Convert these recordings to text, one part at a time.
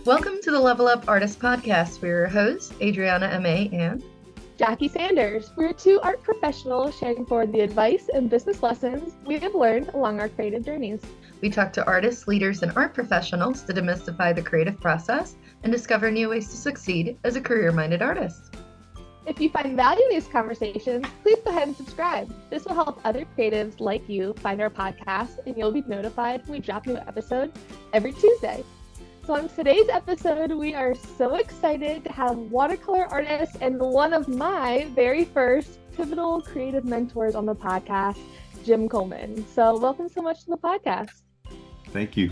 Welcome to the Level Up Artist Podcast. We're your hosts, Adriana M.A. and Jackie Sanders. We're two art professionals sharing forward the advice and business lessons we have learned along our creative journeys. We talk to artists, leaders, and art professionals to demystify the creative process and discover new ways to succeed as a career-minded artist. If you find value in these conversations, please go ahead and subscribe. This will help other creatives like you find our podcast, and you'll be notified when we drop new episode every Tuesday. So on today's episode, we are so excited to have watercolor artist and one of my very first pivotal creative mentors on the podcast, Jim Kuhlman. So welcome so much to the podcast. Thank you.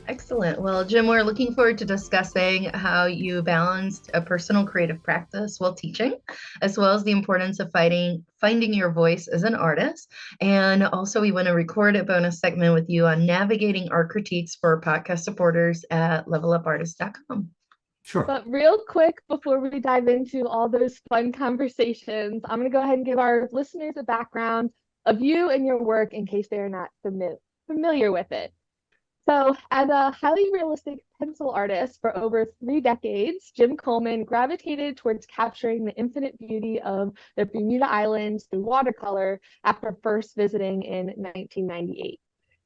Excellent. Well, Jim, we're looking forward to discussing how you balanced a personal creative practice while teaching, as well as the importance of finding your voice as an artist. And also, we want to record a bonus segment with you on navigating art critiques for podcast supporters at levelupartist.com. Sure. But real quick, before we dive into all those fun conversations, I'm going to go ahead and give our listeners a background of you and your work in case they're not familiar with it. So, as a highly realistic pencil artist for over 3 decades, Jim Kuhlman gravitated towards capturing the infinite beauty of the Bermuda Islands through watercolor after first visiting in 1998.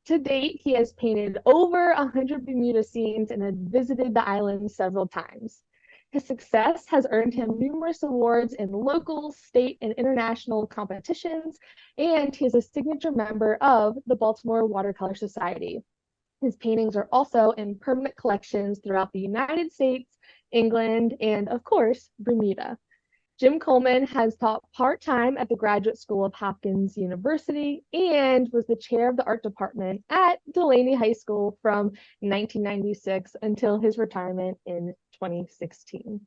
To date, he has painted over 100 Bermuda scenes and has visited the islands several times. His success has earned him numerous awards in local, state, and international competitions, and he is a signature member of the Baltimore Watercolor Society. His paintings are also in permanent collections throughout the United States, England, and of course, Bermuda. Jim Kuhlman has taught part-time at the Graduate School of Hopkins University and was the chair of the art department at Delaney High School from 1996 until his retirement in 2016.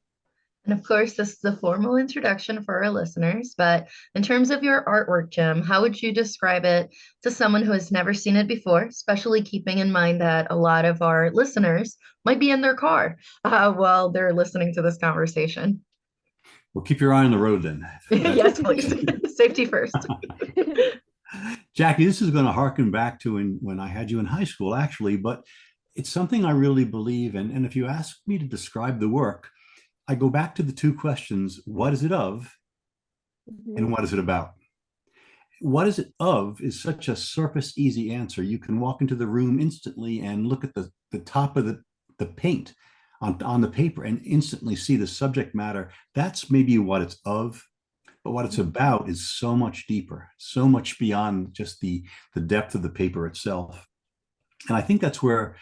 And of course, this is a formal introduction for our listeners, but in terms of your artwork, Jim, how would you describe it to someone who has never seen it before, especially keeping in mind that a lot of our listeners might be in their car while they're listening to this conversation? Well, keep your eye on the road then. Yes, please. Safety first. Jackie, this is going to harken back to when I had you in high school, actually, but it's something I really believe in. And if you ask me to describe the work, I go back to the 2 questions: what is it of, and what is it about? What is it of is such a surface easy answer. You can walk into the room instantly and look at the top of the paint on the paper and instantly see the subject matter. That's maybe what it's of, but what it's about is so much deeper, so much beyond just the depth of the paper itself. And I think that's where,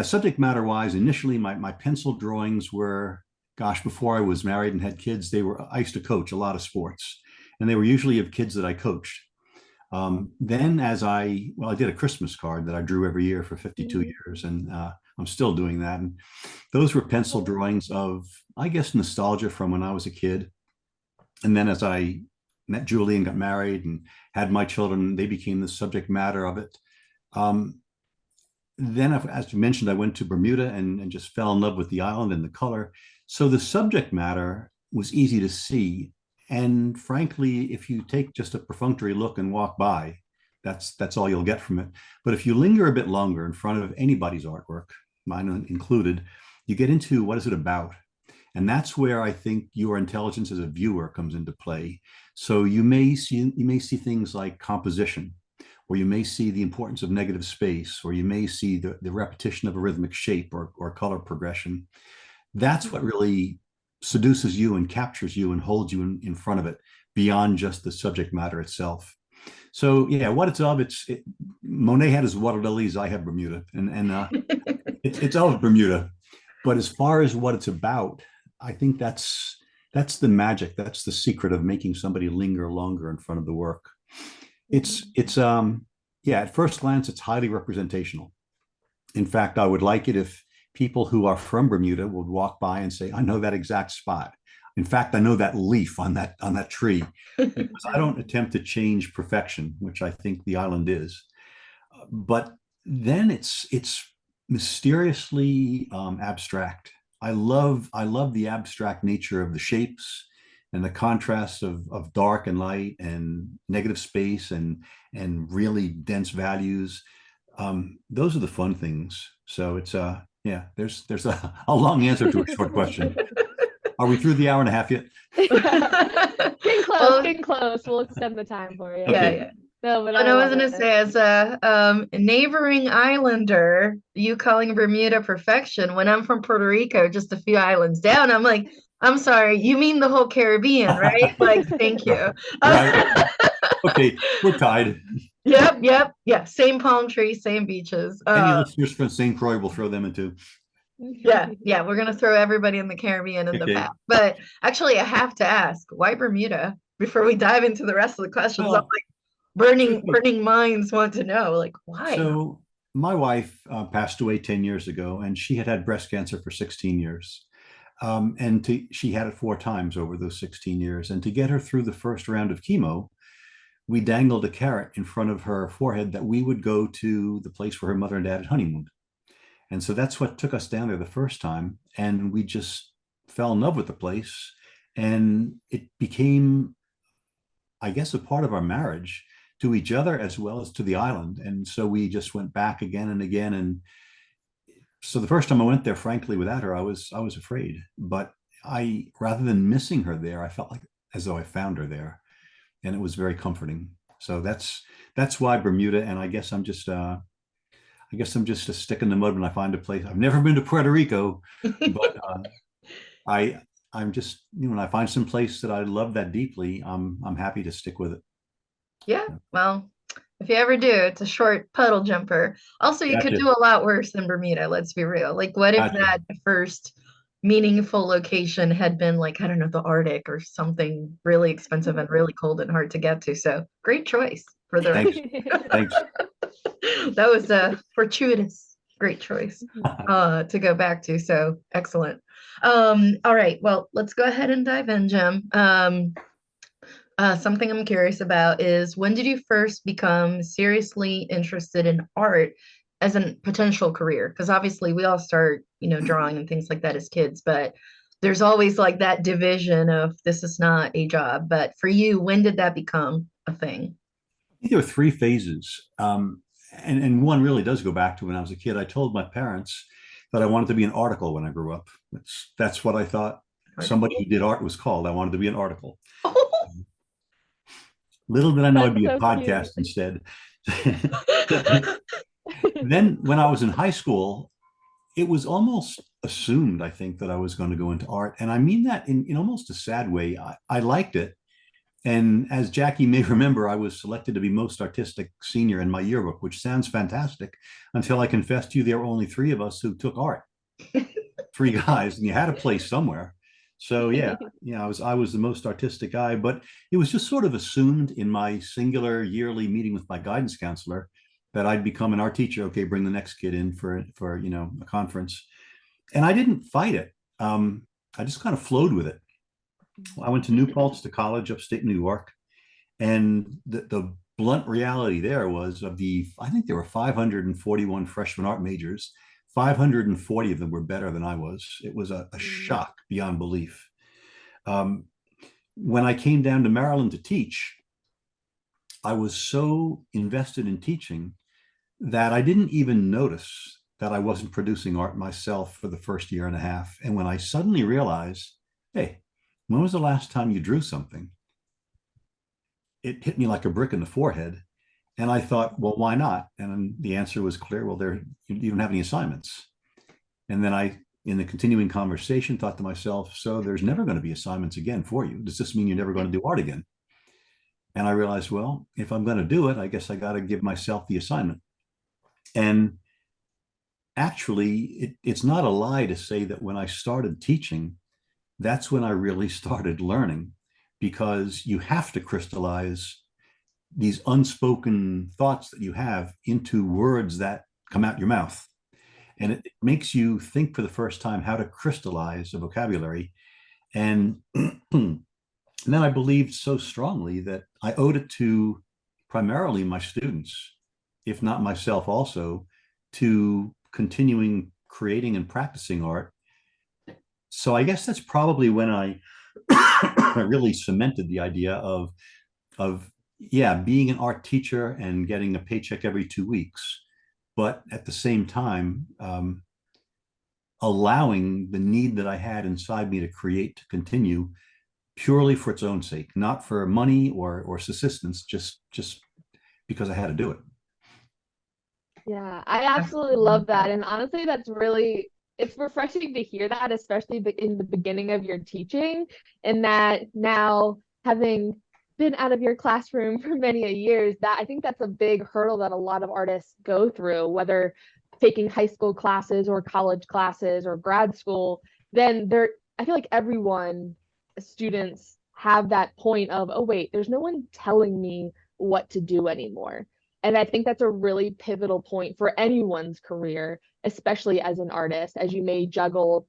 subject matter wise, initially my pencil drawings were, before I was married and had kids, I used to coach a lot of sports, and they were usually of kids that I coached. Then I did a Christmas card that I drew every year for 52 years, and I'm still doing that. And those were pencil drawings of, I guess, nostalgia from when I was a kid. And then as I met Julie and got married and had my children, they became the subject matter of it. Then, as you mentioned, I went to Bermuda and just fell in love with the island and the color. So the subject matter was easy to see. And frankly, if you take just a perfunctory look and walk by, that's all you'll get from it. But if you linger a bit longer in front of anybody's artwork, mine included, you get into what is it about? And that's where I think your intelligence as a viewer comes into play. So you may see things like composition, or you may see the importance of negative space, or you may see the repetition of a rhythmic shape or color progression. That's what really seduces you and captures you and holds you in front of it, beyond just the subject matter itself. So yeah, what it's of, Monet had his water lilies, I have Bermuda, and it's of Bermuda. But as far as what it's about, I think that's the magic, that's the secret of making somebody linger longer in front of the work. It's at first glance, it's highly representational. In fact, I would like it if people who are from Bermuda would walk by and say, I know that exact spot. In fact, I know that leaf on that tree. Because I don't attempt to change perfection, which I think the island is. But then it's mysteriously abstract. I love the abstract nature of the shapes and the contrast of dark and light and negative space and really dense values. Those are the fun things. So Yeah, there's a long answer to a short question. Are we through the hour and a half yet? Getting close, Well, getting close. We'll extend the time for you. yeah, Okay. yeah. No, but And I I was love gonna it. say, as a neighboring islander, you calling Bermuda perfection when I'm from Puerto Rico, just a few islands down, I'm like, I'm sorry, you mean the whole Caribbean, right? Like, thank you. Right. Okay, we're tied. Yep, yep, yeah. Same palm trees, same beaches. Any listeners from St. Croix will throw them into. Yeah, yeah. We're gonna throw everybody in the Caribbean in the Okay. path. But actually, I have to ask, why Bermuda? Before we dive into the rest of the questions, I'm Well, like, burning, so, burning minds want to know, like, why? so my wife passed away 10 years ago, and she had had breast cancer for 16 years. She had it 4 times over those 16 years. And to get her through the first round of chemo, we dangled a carrot in front of her forehead that we would go to the place where her mother and dad had honeymooned. And so that's what took us down there the first time. And we just fell in love with the place. And it became, I guess, a part of our marriage to each other as well as to the island. And so we just went back again and again. And so the first time I went there, frankly, without her, I was afraid. But I, rather than missing her there, I felt like as though I found her there, and it was very comforting. So that's why Bermuda. And I guess I'm just a stick in the mud when I find a place. I've never been to Puerto Rico, but I I'm just, when I find some place that I love that deeply, I'm happy to stick with it. Yeah, well, if you ever do, it's a short puddle jumper. Also, you could Gotcha. do a lot worse than Bermuda, let's be real. Like, what if Gotcha. that first meaningful location had been like, I don't know, the Arctic or something really expensive and really cold and hard to get to? So, great choice for the Thanks. record. Thanks. That was a fortuitous, great choice to go back to. So, excellent. All right, well, let's go ahead and dive in, Jim. Something I'm curious about is, when did you first become seriously interested in art as a potential career? Because obviously we all start, drawing and things like that as kids, but there's always like that division of this is not a job. But for you, when did that become a thing? I think there were 3 phases. And one really does go back to when I was a kid. I told my parents that I wanted to be an article when I grew up. That's what I thought somebody who did art was called. I wanted to be an article. Little did I know I'd That's be a so cute. podcast instead. Then when I was in high school, it was almost assumed, I think, that I was going to go into art. And I mean that in almost a sad way. I liked it. And as Jackie may remember, I was selected to be most artistic senior in my yearbook, which sounds fantastic until I confessed to you there were only 3 of us who took art. 3 guys, and you had a place somewhere. So yeah, I was the most artistic guy, but it was just sort of assumed in my singular yearly meeting with my guidance counselor that I'd become an art teacher. Okay, bring the next kid in for a conference, and I didn't fight it. I just kind of flowed with it. I went to New Paltz to college, upstate New York, and the blunt reality there was, I think there were 541 freshman art majors. 540 of them were better than I was. It was a shock beyond belief. Um, when I came down to Maryland to teach, I was so invested in teaching that I didn't even notice that I wasn't producing art myself for the first year and a half. And when I suddenly realized, hey, when was the last time you drew something? It hit me like a brick in the forehead. And I thought, well, why not? And the answer was clear. Well, you don't have any assignments. And then in the continuing conversation, thought to myself, so there's never going to be assignments again for you. Does this mean you're never going to do art again? And I realized, well, if I'm going to do it, I guess I got to give myself the assignment. And actually, it's not a lie to say that when I started teaching, that's when I really started learning, because you have to crystallize these unspoken thoughts that you have into words that come out your mouth. And it makes you think for the first time how to crystallize a vocabulary. And then I believed so strongly that I owed it to primarily my students, if not myself also, to continuing creating and practicing art. So I guess that's probably when I really cemented the idea of being an art teacher and getting a paycheck every 2 weeks. But at the same time, allowing the need that I had inside me to create to continue purely for its own sake, not for money or subsistence, just because I had to do it. Yeah, I absolutely Absolutely. love that. And honestly, it's refreshing to hear that, especially in the beginning of your teaching, and that now having been out of your classroom for many a years, that I think that's a big hurdle that a lot of artists go through, whether taking high school classes or college classes or grad school, then I feel like everyone, students have that point of, oh wait, there's no one telling me what to do anymore. And I think that's a really pivotal point for anyone's career, especially as an artist, as you may juggle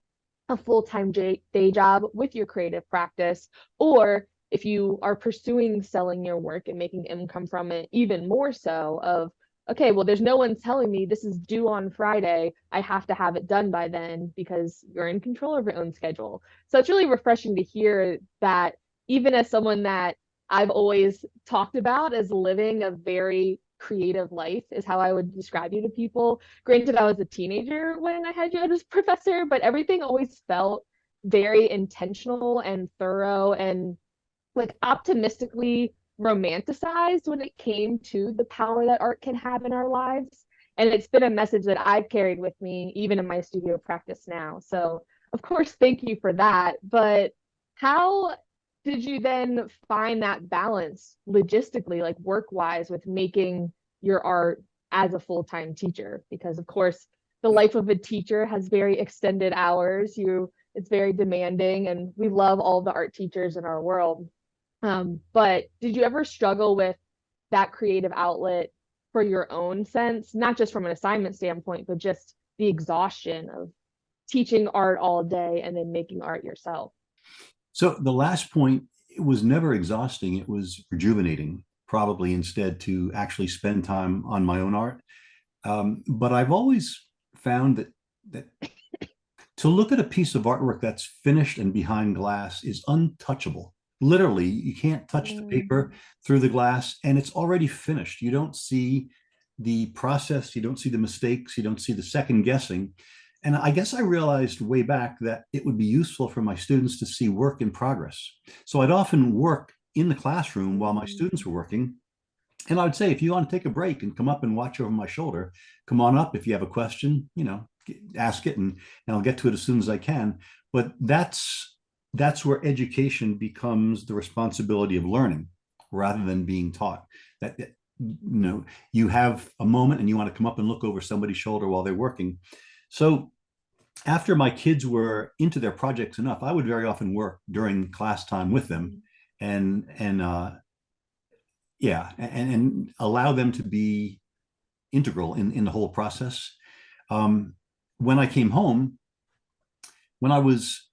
a full-time day job with your creative practice, or if you are pursuing selling your work and making income from it, even more so of, okay, well, there's no one telling me this is due on Friday. I have to have it done by then because you're in control of your own schedule. So it's really refreshing to hear that, even as someone that I've always talked about as living a very creative life, is how I would describe you to people. Granted, I was a teenager when I had you as professor, but everything always felt very intentional and thorough and like optimistically romanticized when it came to the power that art can have in our lives. And it's been a message that I've carried with me even in my studio practice now. So, of course, thank you for that. But how did you then find that balance logistically, like work wise, with making your art as a full-time teacher? Because, of course, the life of a teacher has very extended hours. It's very demanding, and we love all the art teachers in our world. But did you ever struggle with that creative outlet for your own sense, not just from an assignment standpoint, but just the exhaustion of teaching art all day and then making art yourself? So the last point, it was never exhausting. It was rejuvenating, probably instead to actually spend time on my own art. But I've always found that to look at a piece of artwork that's finished and behind glass is untouchable. Literally, you can't touch the paper through the glass, and it's already finished. You don't see the process, you don't see the mistakes, you don't see the second guessing. And I guess I realized way back that it would be useful for my students to see work in progress. So I'd often work in the classroom while my students were working. And I would say, if you want to take a break and come up and watch over my shoulder, come on up. If you have a question, ask it, and I'll get to it as soon as I can. But that's where education becomes the responsibility of learning rather than being taught. That you have a moment and you want to come up and look over somebody's shoulder while they're working. So after my kids were into their projects enough, I would very often work during class time with them, and yeah, and allow them to be integral in the whole process. When I came home, when I was,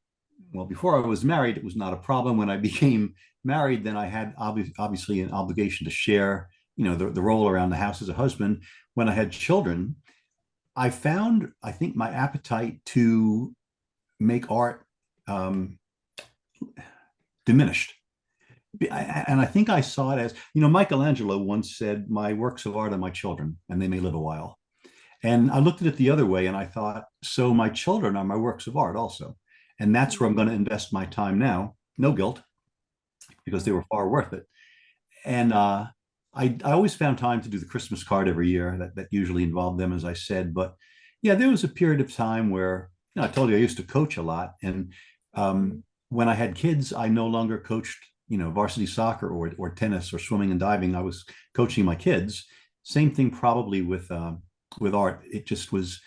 well, before I was married, it was not a problem. When I became married, then I had obviously an obligation to share, the role around the house as a husband. When I had children, I found, I think, my appetite to make art diminished. And I think I saw it as, Michelangelo once said, my works of art are my children, and they may live a while. And I looked at it the other way, and I thought, so my children are my works of art also. And that's where I'm going to invest my time now. No guilt, because they were far worth it. And I always found time to do the Christmas card every year. That usually involved them, as I said. But yeah, there was a period of time where, I told you I used to coach a lot. And when I had kids, I no longer coached, varsity soccer or tennis or swimming and diving. I was coaching my kids. Same thing probably with art. It just was,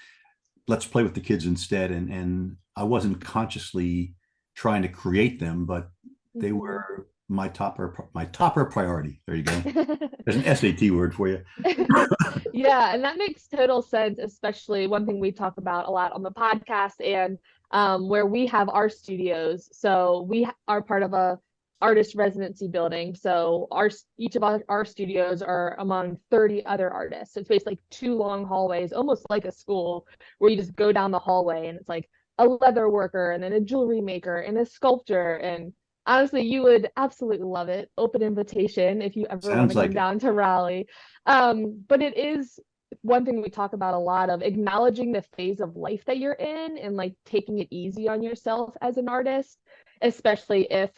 let's play with the kids instead. And I wasn't consciously trying to create them, but they were my topper priority. There you go. There's an SAT word for you. Yeah, and that makes total sense, especially one thing we talk about a lot on the podcast, and where we have our studios. So we are part of a artist residency building. So each of our studios are among 30 other artists. So it's basically like two long hallways, almost like a school, where you just go down the hallway and it's like a leather worker and then a jewelry maker and a sculptor. And honestly, you would absolutely love it. Open invitation if you ever want Sounds to come like it. down to Raleigh. But it is one thing we talk about a lot of acknowledging the phase of life that you're in and like taking it easy on yourself as an artist, especially if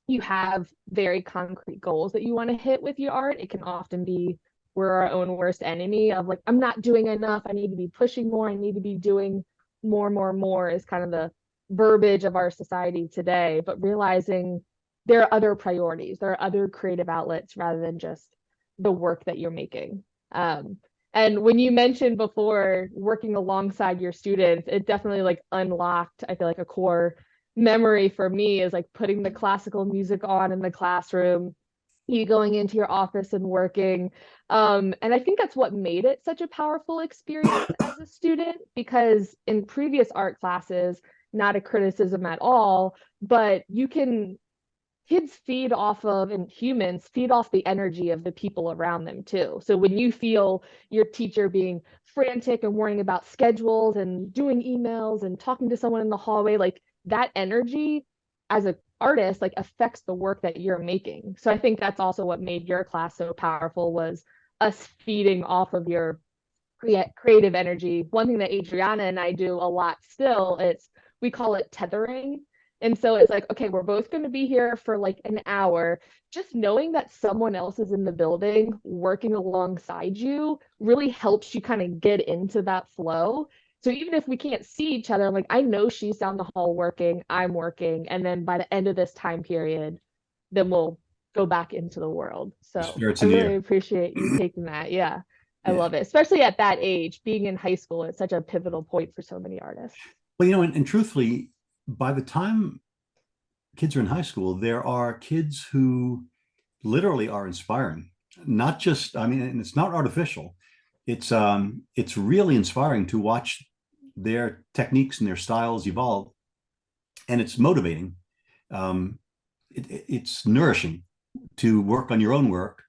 you have very concrete goals that you want to hit with your art. It can often be we're our own worst enemy of like, I'm not doing enough. I need to be pushing more. I need to be doing more is kind of the verbiage of our society today, but realizing there are other priorities, there are other creative outlets rather than just the work that you're making. And when you mentioned before working alongside your students, it definitely like unlocked, I feel like, a core memory for me is like putting the classical music on in the classroom, you going into your office and working. And I think that's what made it such a powerful experience as a student, because in previous art classes, not a criticism at all, but kids feed off of, and humans feed off the energy of the people around them too. So when you feel your teacher being frantic and worrying about schedules and doing emails and talking to someone in the hallway, like that energy as an artist like affects the work that you're making. So I think that's also what made your class so powerful, was us feeding off of your creative energy. One thing that Adriana and I do a lot still, we call it tethering. And so it's like, okay, we're both going to be here for like an hour. Just knowing that someone else is in the building working alongside you really helps you kind of get into that flow. So even if we can't see each other, I'm like, I know she's down the hall working, I'm working. And then by the end of this time period, then we'll go back into the world. So Spirits I in the really air. appreciate you taking that. Yeah, I Yeah. love it. Especially at that age, being in high school, it's such a pivotal point for so many artists. Well, and truthfully, by the time kids are in high school, there are kids who literally are inspiring. Not just, I mean, and it's not artificial. It's really inspiring to watch their techniques and their styles evolve, and it's motivating. It's nourishing to work on your own work,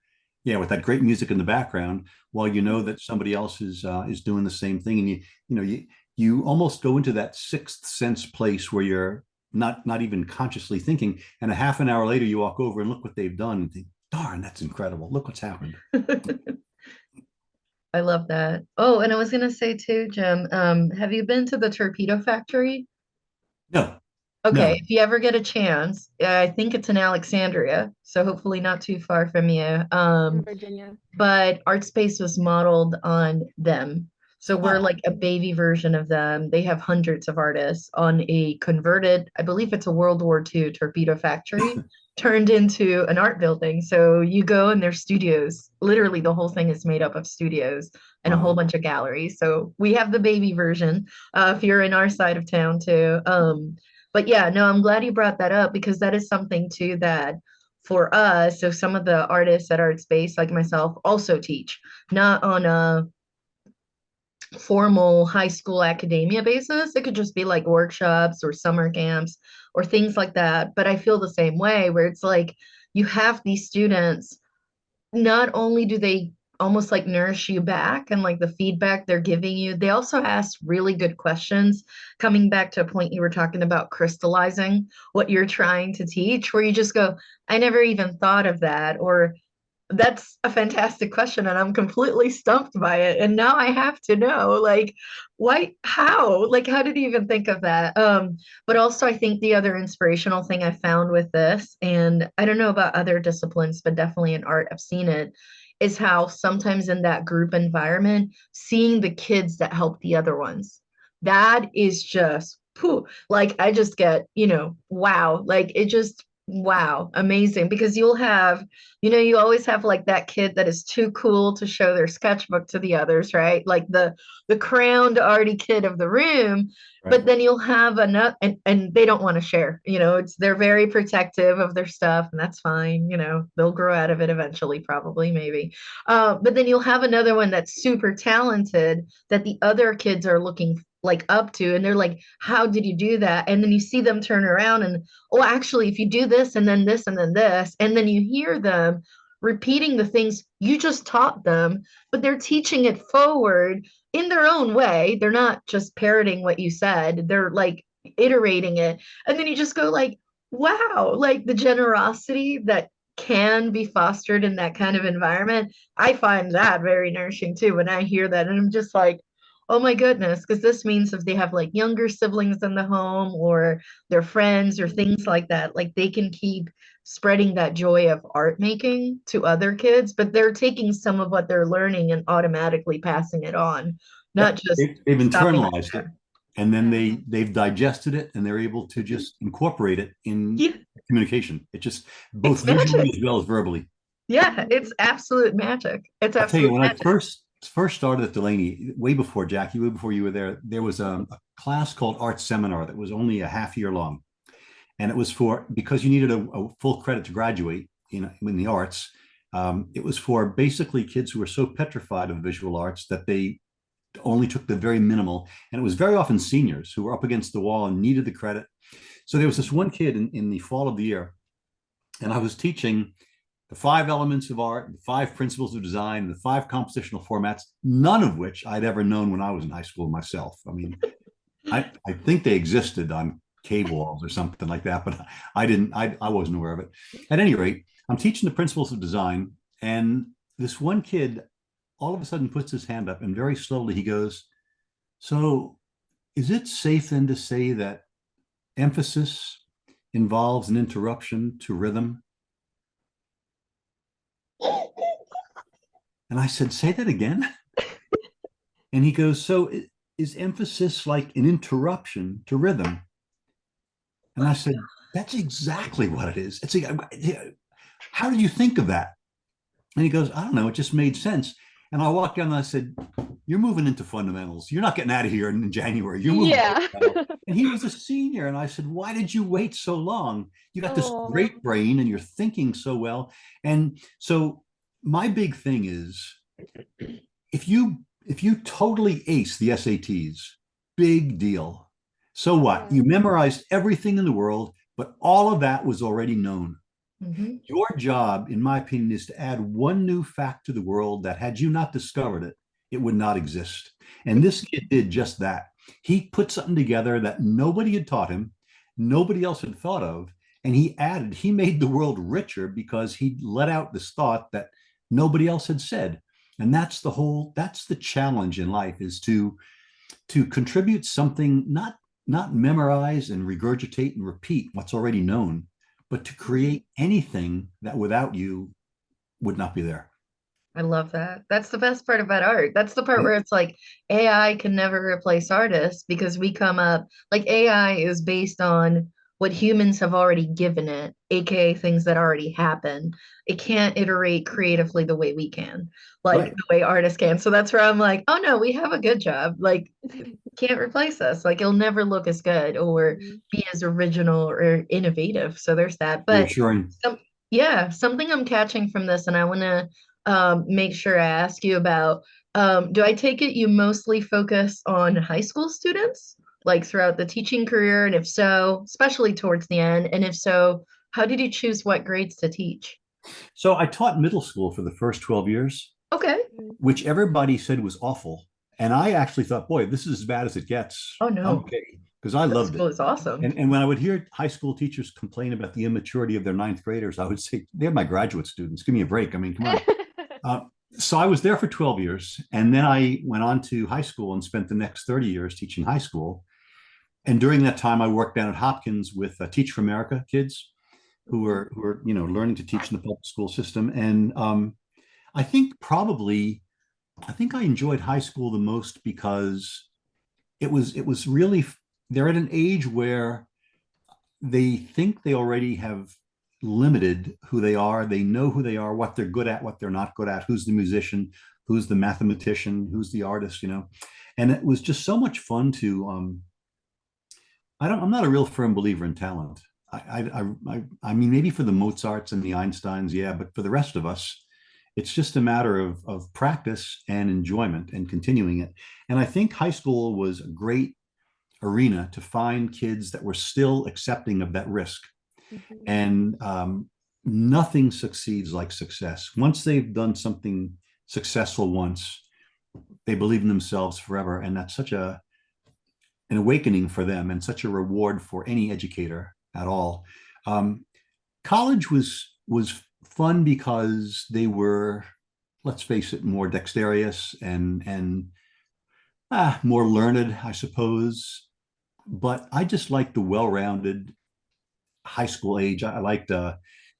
yeah, with that great music in the background, while you know that somebody else is doing the same thing, and you almost go into that sixth sense place where you're not even consciously thinking, and a half an hour later you walk over and look what they've done and think, darn, that's incredible. Look what's happened. I love that. Oh, and I was gonna say too, Jim, have you been to the Torpedo Factory? No, Okay, no. if you ever get a chance, I think it's in Alexandria, so hopefully not too far from you. In Virginia. But Art Space was modeled on them. So we're Oh, like a baby version of them. They have hundreds of artists on a converted, I believe it's a World War II torpedo factory turned into an art building. So you go in their studios. Literally, the whole thing is made up of studios and a whole wow. bunch of galleries. So we have the baby version if you're in our side of town too. But yeah, no, I'm glad you brought that up because that is something too that for us, so some of the artists at Art Space, like myself, also teach, not on a formal high school academia basis. It could just be like workshops or summer camps or things like that. But I feel the same way where it's like you have these students, not only do they almost like nourish you back and like the feedback they're giving you, they also ask really good questions. Coming back to a point you were talking about, crystallizing what you're trying to teach, where you just go, I never even thought of that, or that's a fantastic question and I'm completely stumped by it. And now I have to know, like, why, how, like, how did you even think of that? But also I think the other inspirational thing I found with this, and I don't know about other disciplines, but definitely in art, I've seen it, is how sometimes in that group environment, seeing the kids that help the other ones, that is just, phew, like, I just get, wow, like, it just, wow, amazing. Because you'll have, you always have like that kid that is too cool to show their sketchbook to the others, right? Like the crowned arty kid of the room. Right. But then you'll have another, and they don't want to share. They're very protective of their stuff, and that's fine. They'll grow out of it eventually, probably, maybe. But then you'll have another one that's super talented that the other kids are looking like up to, and they're like, how did you do that? And then you see them turn around and, oh, actually, if you do this and then this and then this, and then you hear them repeating the things you just taught them, but they're teaching it forward in their own way. They're not just parroting what you said, they're like iterating it. And then you just go like, wow, like the generosity that can be fostered in that kind of environment, I find that very nourishing too when I hear that. And I'm just like, oh my goodness, because this means if they have like younger siblings in the home or their friends or things like that, like they can keep spreading that joy of art making to other kids, but they're taking some of what they're learning and automatically passing it on, not Yep. just They've stopping at internalized it, there. and then Yeah. they've digested it, and they're able to just incorporate it in Yeah, communication. It just it's both visually magic. as well as verbally. Yeah, it's absolute magic. It's I'll tell you, absolute when I magic. first started at Delaney, way before Jackie, way before you were there, there was a class called Art Seminar that was only a half year long, and it was for because you needed a full credit to graduate in the arts. It was for basically kids who were so petrified of visual arts that they only took the very minimal, and it was very often seniors who were up against the wall and needed the credit. So there was this one kid in the fall of the year, and I was teaching the 5 elements of art, the 5 principles of design, the 5 compositional formats, none of which I'd ever known when I was in high school myself. I mean, I think they existed on cave walls or something like that, but I wasn't aware of it. At any rate, I'm teaching the principles of design, and this one kid all of a sudden puts his hand up and very slowly he goes, so is it safe then to say that emphasis involves an interruption to rhythm? And I said, say that again. And he goes, so is emphasis like an interruption to rhythm? And I said, that's exactly what it is. It's how did you think of that? And he goes, I don't know, it just made sense. And I walked down and I said, you're moving into fundamentals. You're not getting out of here in January. You're moving. Yeah. And he was a senior. And I said, why did you wait so long? You got this Oh, great brain and you're thinking so well. And so my big thing is if you totally ace the SATs, big deal. So what? yeah. You memorized everything in the world, but all of that was already known. Mhm. Your job, in my opinion, is to add one new fact to the world that had you not discovered it, it would not exist. And this kid did just that. He put something together that nobody had taught him, nobody else had thought of, and he made the world richer because he let out this thought that nobody else had said. And that's the challenge in life is to contribute something, not memorize and regurgitate and repeat what's already known, but to create anything that without you would not be there. I love that. That's the best part about art. That's the part Yeah. where it's like AI can never replace artists because we come up like AI is based on what humans have already given it, aka things that already happen. It can't iterate creatively the way we can, like Right. the way artists can. So that's where I'm like, oh no, we have a good job. Like can't replace us. Like it'll never look as good or be as original or innovative. So there's that. But Reassuring. some, yeah, something I'm catching from this, and I want to make sure I ask you about. Do I take it you mostly focus on high school students, like throughout the teaching career? And if so, especially towards the end, and if so, how did you choose what grades to teach? So I taught middle school for the first 12 years, Okay. which everybody said was awful. And I actually thought, boy, this is as bad as it gets. Oh I'm no, okay. Because I middle loved it. school is awesome. And when I would hear high school teachers complain about the immaturity of their ninth graders, I would say, they're my graduate students. Give me a break. I mean, come on. Uh, so I was there for 12 years. And then I went on to high school and spent the next 30 years teaching high school. And during that time, I worked down at Hopkins with Teach for America kids who were learning to teach in the public school system. And I think probably I think I enjoyed high school the most because it was really they're at an age where they think they already have limited who they are. They know who they are, what they're good at, what they're not good at, who's the musician, who's the mathematician, who's the artist. And it was just so much fun to I'm not a real firm believer in talent. I mean, maybe for the Mozarts and the Einsteins, yeah, but for the rest of us, it's just a matter of practice and enjoyment and continuing it. And I think high school was a great arena to find kids that were still accepting of that risk. And nothing succeeds like success. Once they've done something successful once, they believe in themselves forever. And that's such an awakening for them and such a reward for any educator at all. College was fun because they were, let's face it, more dexterous and more learned, I suppose. But I just liked the well-rounded high school age. I liked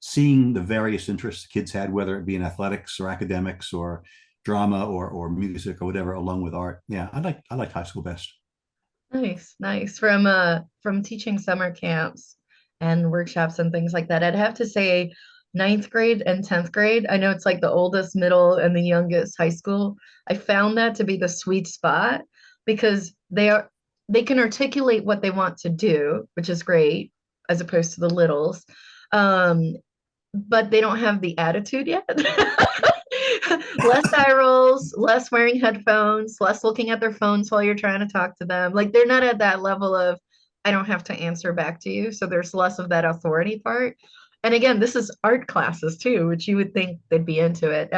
seeing the various interests kids had, whether it be in athletics or academics or drama or music or whatever, along with art. Yeah, I liked high school best. Nice, nice. From teaching summer camps and workshops and things like that, I'd have to say ninth grade and 10th grade. I know it's like the oldest, middle, and the youngest high school. I found that to be the sweet spot because they can articulate what they want to do, which is great, as opposed to the littles. Um, but they don't have the attitude yet. Less eye rolls, less wearing headphones, less looking at their phones while you're trying to talk to them. Like they're not at that level of, I don't have to answer back to you. So there's less of that authority part. And again, this is art classes too, which you would think they'd be into it.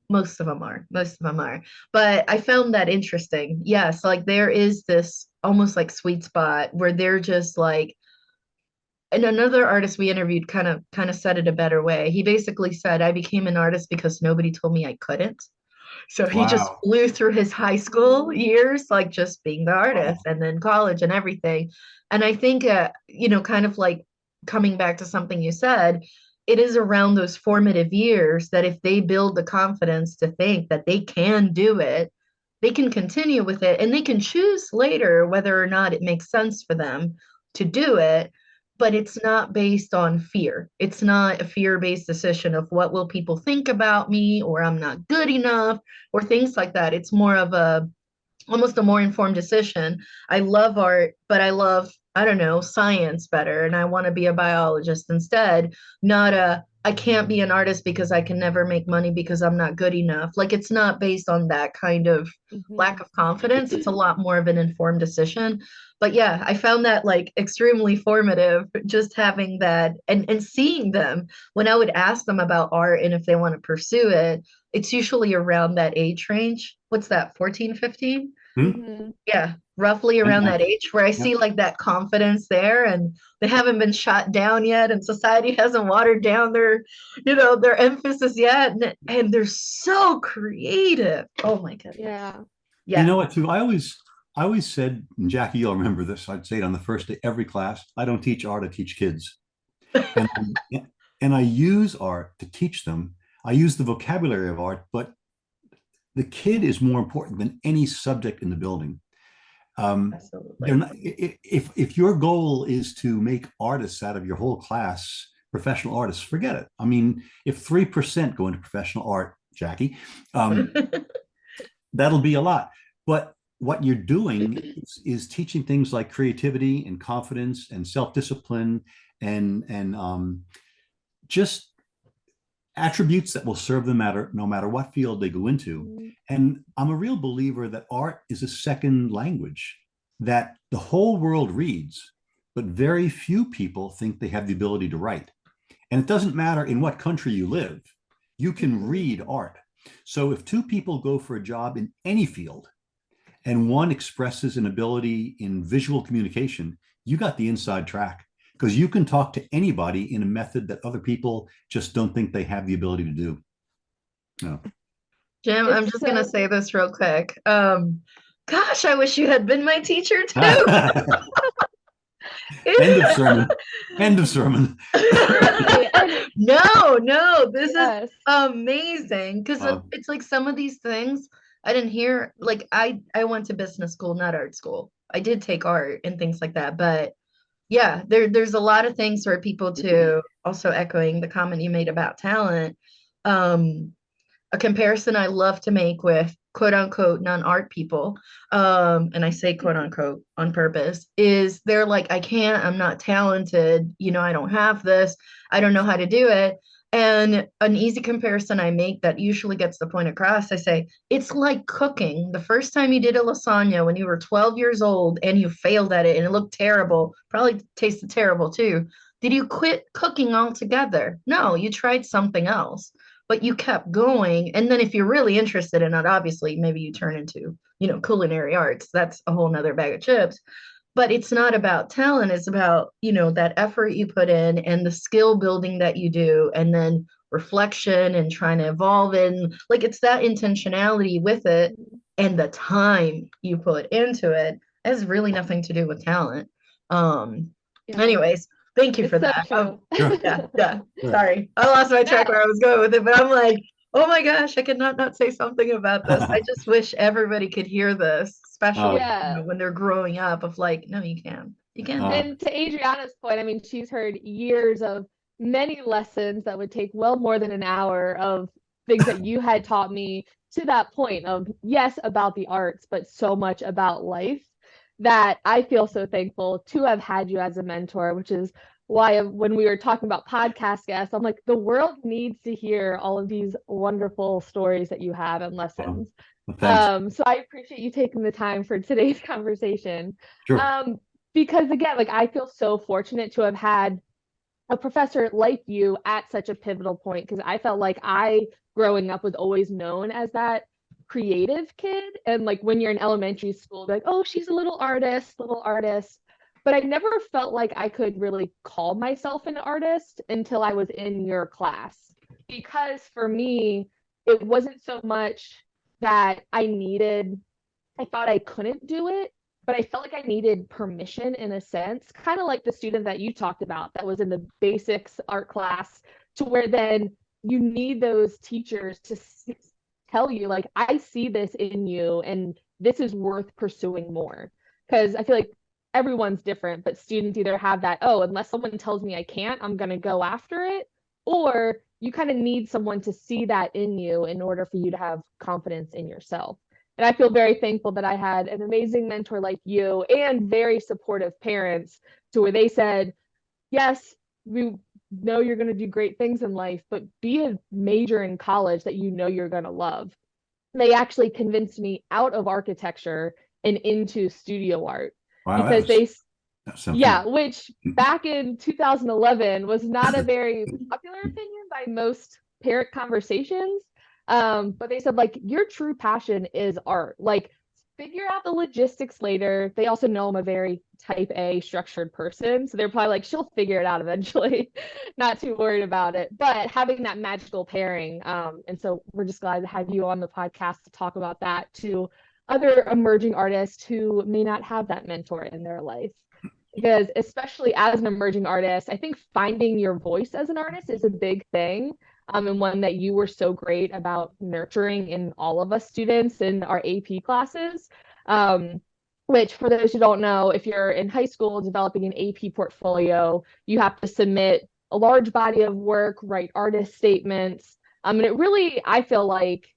Most of them are, most of them are. But I found that interesting. Yes, like there is this almost like sweet spot where they're just like, and another artist we interviewed kind of said it a better way. He basically said, I became an artist because nobody told me I couldn't. So he just Wow. flew through his high school years, like just being the artist Wow. and then college and everything. And I think, kind of like coming back to something you said, it is around those formative years that if they build the confidence to think that they can do it, they can continue with it and they can choose later whether or not it makes sense for them to do it, but it's not based on fear. It's not a fear-based decision of what will people think about me or I'm not good enough or things like that. It's more of a almost a more informed decision. I love art, but I love, I don't know, science better and I want to be a biologist instead, not a I can't be an artist because I can never make money because I'm not good enough. Like it's not based on that kind of lack Mhm. of confidence. It's a lot more of an informed decision. But yeah, I found that like extremely formative just having that and seeing them when I would ask them about art and if they want to pursue it, it's usually around that age range. What's that, 14, 15? Hmm? Mhm. Yeah, roughly And around that age where I see yep. like that confidence there and they haven't been shot down yet and society hasn't watered down their emphasis yet and they're so creative. Oh my goodness. Yeah. You Yeah. know what, too? I always said, and Jackie, you'll remember this. I'd say it on the first day every class. I don't teach art, I teach kids, and and I use art to teach them. I use the vocabulary of art, but the kid is more important than any subject in the building. They're Absolutely. not, if your goal is to make artists out of your whole class, professional artists, forget it. I mean, if 3% go into professional art, Jackie, um, that'll be a lot. But what you're doing is teaching things like creativity and confidence and self-discipline and just attributes that will serve them matter no matter what field they go into. Mhm. And I'm a real believer that art is a second language that the whole world reads, but very few people think they have the ability to write. And it doesn't matter in what country you live, you can Mhm. read art. So if two people go for a job in any field and one expresses an ability in visual communication, you got the inside track because you can talk to anybody in a method that other people just don't think they have the ability to do. No. Jim, I'm It's just gonna so say this real quick. Gosh, I wish you had been my teacher too. End of sermon. End of sermon. right. And No, no, this is yes. amazing because Uh, it's like some of these things I didn't hear. Like I went to business school, not art school. I did take art and things like that, but yeah, there's a lot of things for people to also echoing the comment you made about talent. Um, a comparison I love to make with quote unquote non-art people, and I say quote unquote on purpose, is they're like, I can't, I'm not talented, I don't have this, I don't know how to do it. And an easy comparison I make that usually gets the point across, I say, it's like cooking. The first time you did a lasagna when you were 12 years old and you failed at it and it looked terrible, probably tasted terrible too. Did you quit cooking altogether? No, you tried something else but you kept going. And then if you're really interested in it, obviously maybe you turn into, culinary arts. That's a whole nother bag of chips. But it's not about talent, it's about, that effort you put in and the skill building that you do, and then reflection and trying to evolve, and like it's that intentionality with it and the time you put into it has really nothing to do with talent. Um, Yeah, anyways, thank you it's for so that. true. Yeah. Sure. Sorry, I lost my track No. where I was going with it, but I'm like, oh my gosh, I could not say something about this. I just wish everybody could hear this, especially Yeah. when they're growing up. Of like, no, you can. Uh, And to Adriana's point, I mean, she's heard years of many lessons that would take well more than an hour of things that you had taught me to that point of, yes, about the arts, but so much about life that I feel so thankful to have had you as a mentor, which is why when we were talking about podcast guests, I'm like, the world needs to hear all of these wonderful stories that you have and lessons. well, thanks. So I appreciate you taking the time for today's conversation. Sure. Um, because again, like I feel so fortunate to have had a professor like you at such a pivotal point because I felt like I growing up was always known as that creative kid. And like when you're in elementary school, like, oh, she's a little artist, little artist. But I never felt like I could really call myself an artist until I was in your class. Because for me, it wasn't so much that I thought I couldn't do it, but I felt like I needed permission in a sense, kind of like the student that you talked about that was in the basics art class, to where then you need those teachers to tell you, like, I see this in you and this is worth pursuing more. Because I feel like everyone's different, but students either have that, oh, unless someone tells me I can't, I'm going to go after it, or you kind of need someone to see that in you in order for you to have confidence in yourself. And I feel very thankful that I had an amazing mentor like you and very supportive parents to where they said, yes, we know you're going to do great things in life, but be a major in college that you know you're going to love. They actually convinced me out of architecture and into studio art Wow, because that's something. yeah, which back in 2011 was not a very popular opinion by most parent conversations. But they said, like, your true passion is art. Like, figure out the logistics later. They also know I'm a very type A structured person. So they're probably like, she'll figure it out eventually. Not too worried about it. But having that magical pairing. And so we're just glad to have you on the podcast to talk about that to other emerging artists who may not have that mentor in their life. Because especially as an emerging artist, I think finding your voice as an artist is a big thing. And one that you were so great about nurturing in all of us students in our AP classes. Which, for those who don't know, if you're in high school developing an AP portfolio, you have to submit a large body of work, write artist statements. And it really, I feel like,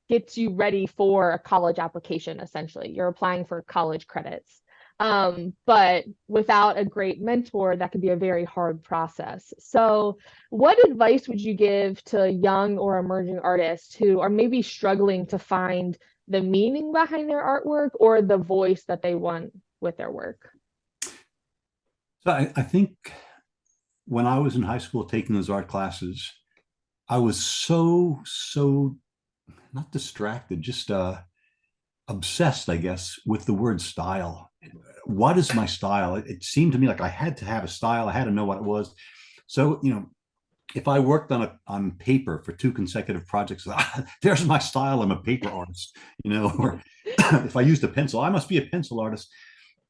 gets you ready for a college application, essentially. You're applying for college credits. But without a great mentor, that could be a very hard process. So, what advice would you give to young or emerging artists who are maybe struggling to find the meaning behind their artwork or the voice that they want with their work? So I think when I was in high school taking those art classes, I was so not distracted, just obsessed, I guess, with the word style. What is my style? It seemed to me like I had to have a style. I had to know what it was. So, if I worked on paper for 2 consecutive projects, there's my style. I'm a paper artist, or if I used a pencil, I must be a pencil artist.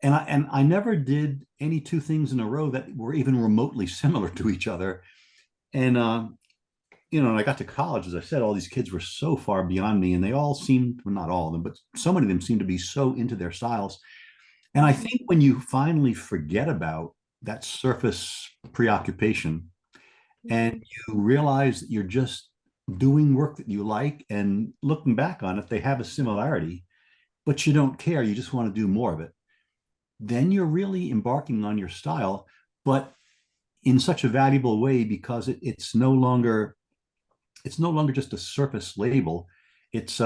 And I never did any 2 things in a row that were even remotely similar to each other. And and I got to college, as I said, all these kids were so far beyond me, and they all seemed, well, not all of them, but so many of them seemed to be so into their styles. And I think when you finally forget about that surface preoccupation and you realize that you're just doing work that you like and looking back on it, they have a similarity, but you don't care. You just want to do more of it. Then you're really embarking on your style, but in such a valuable way because it's no longer just a surface label. It's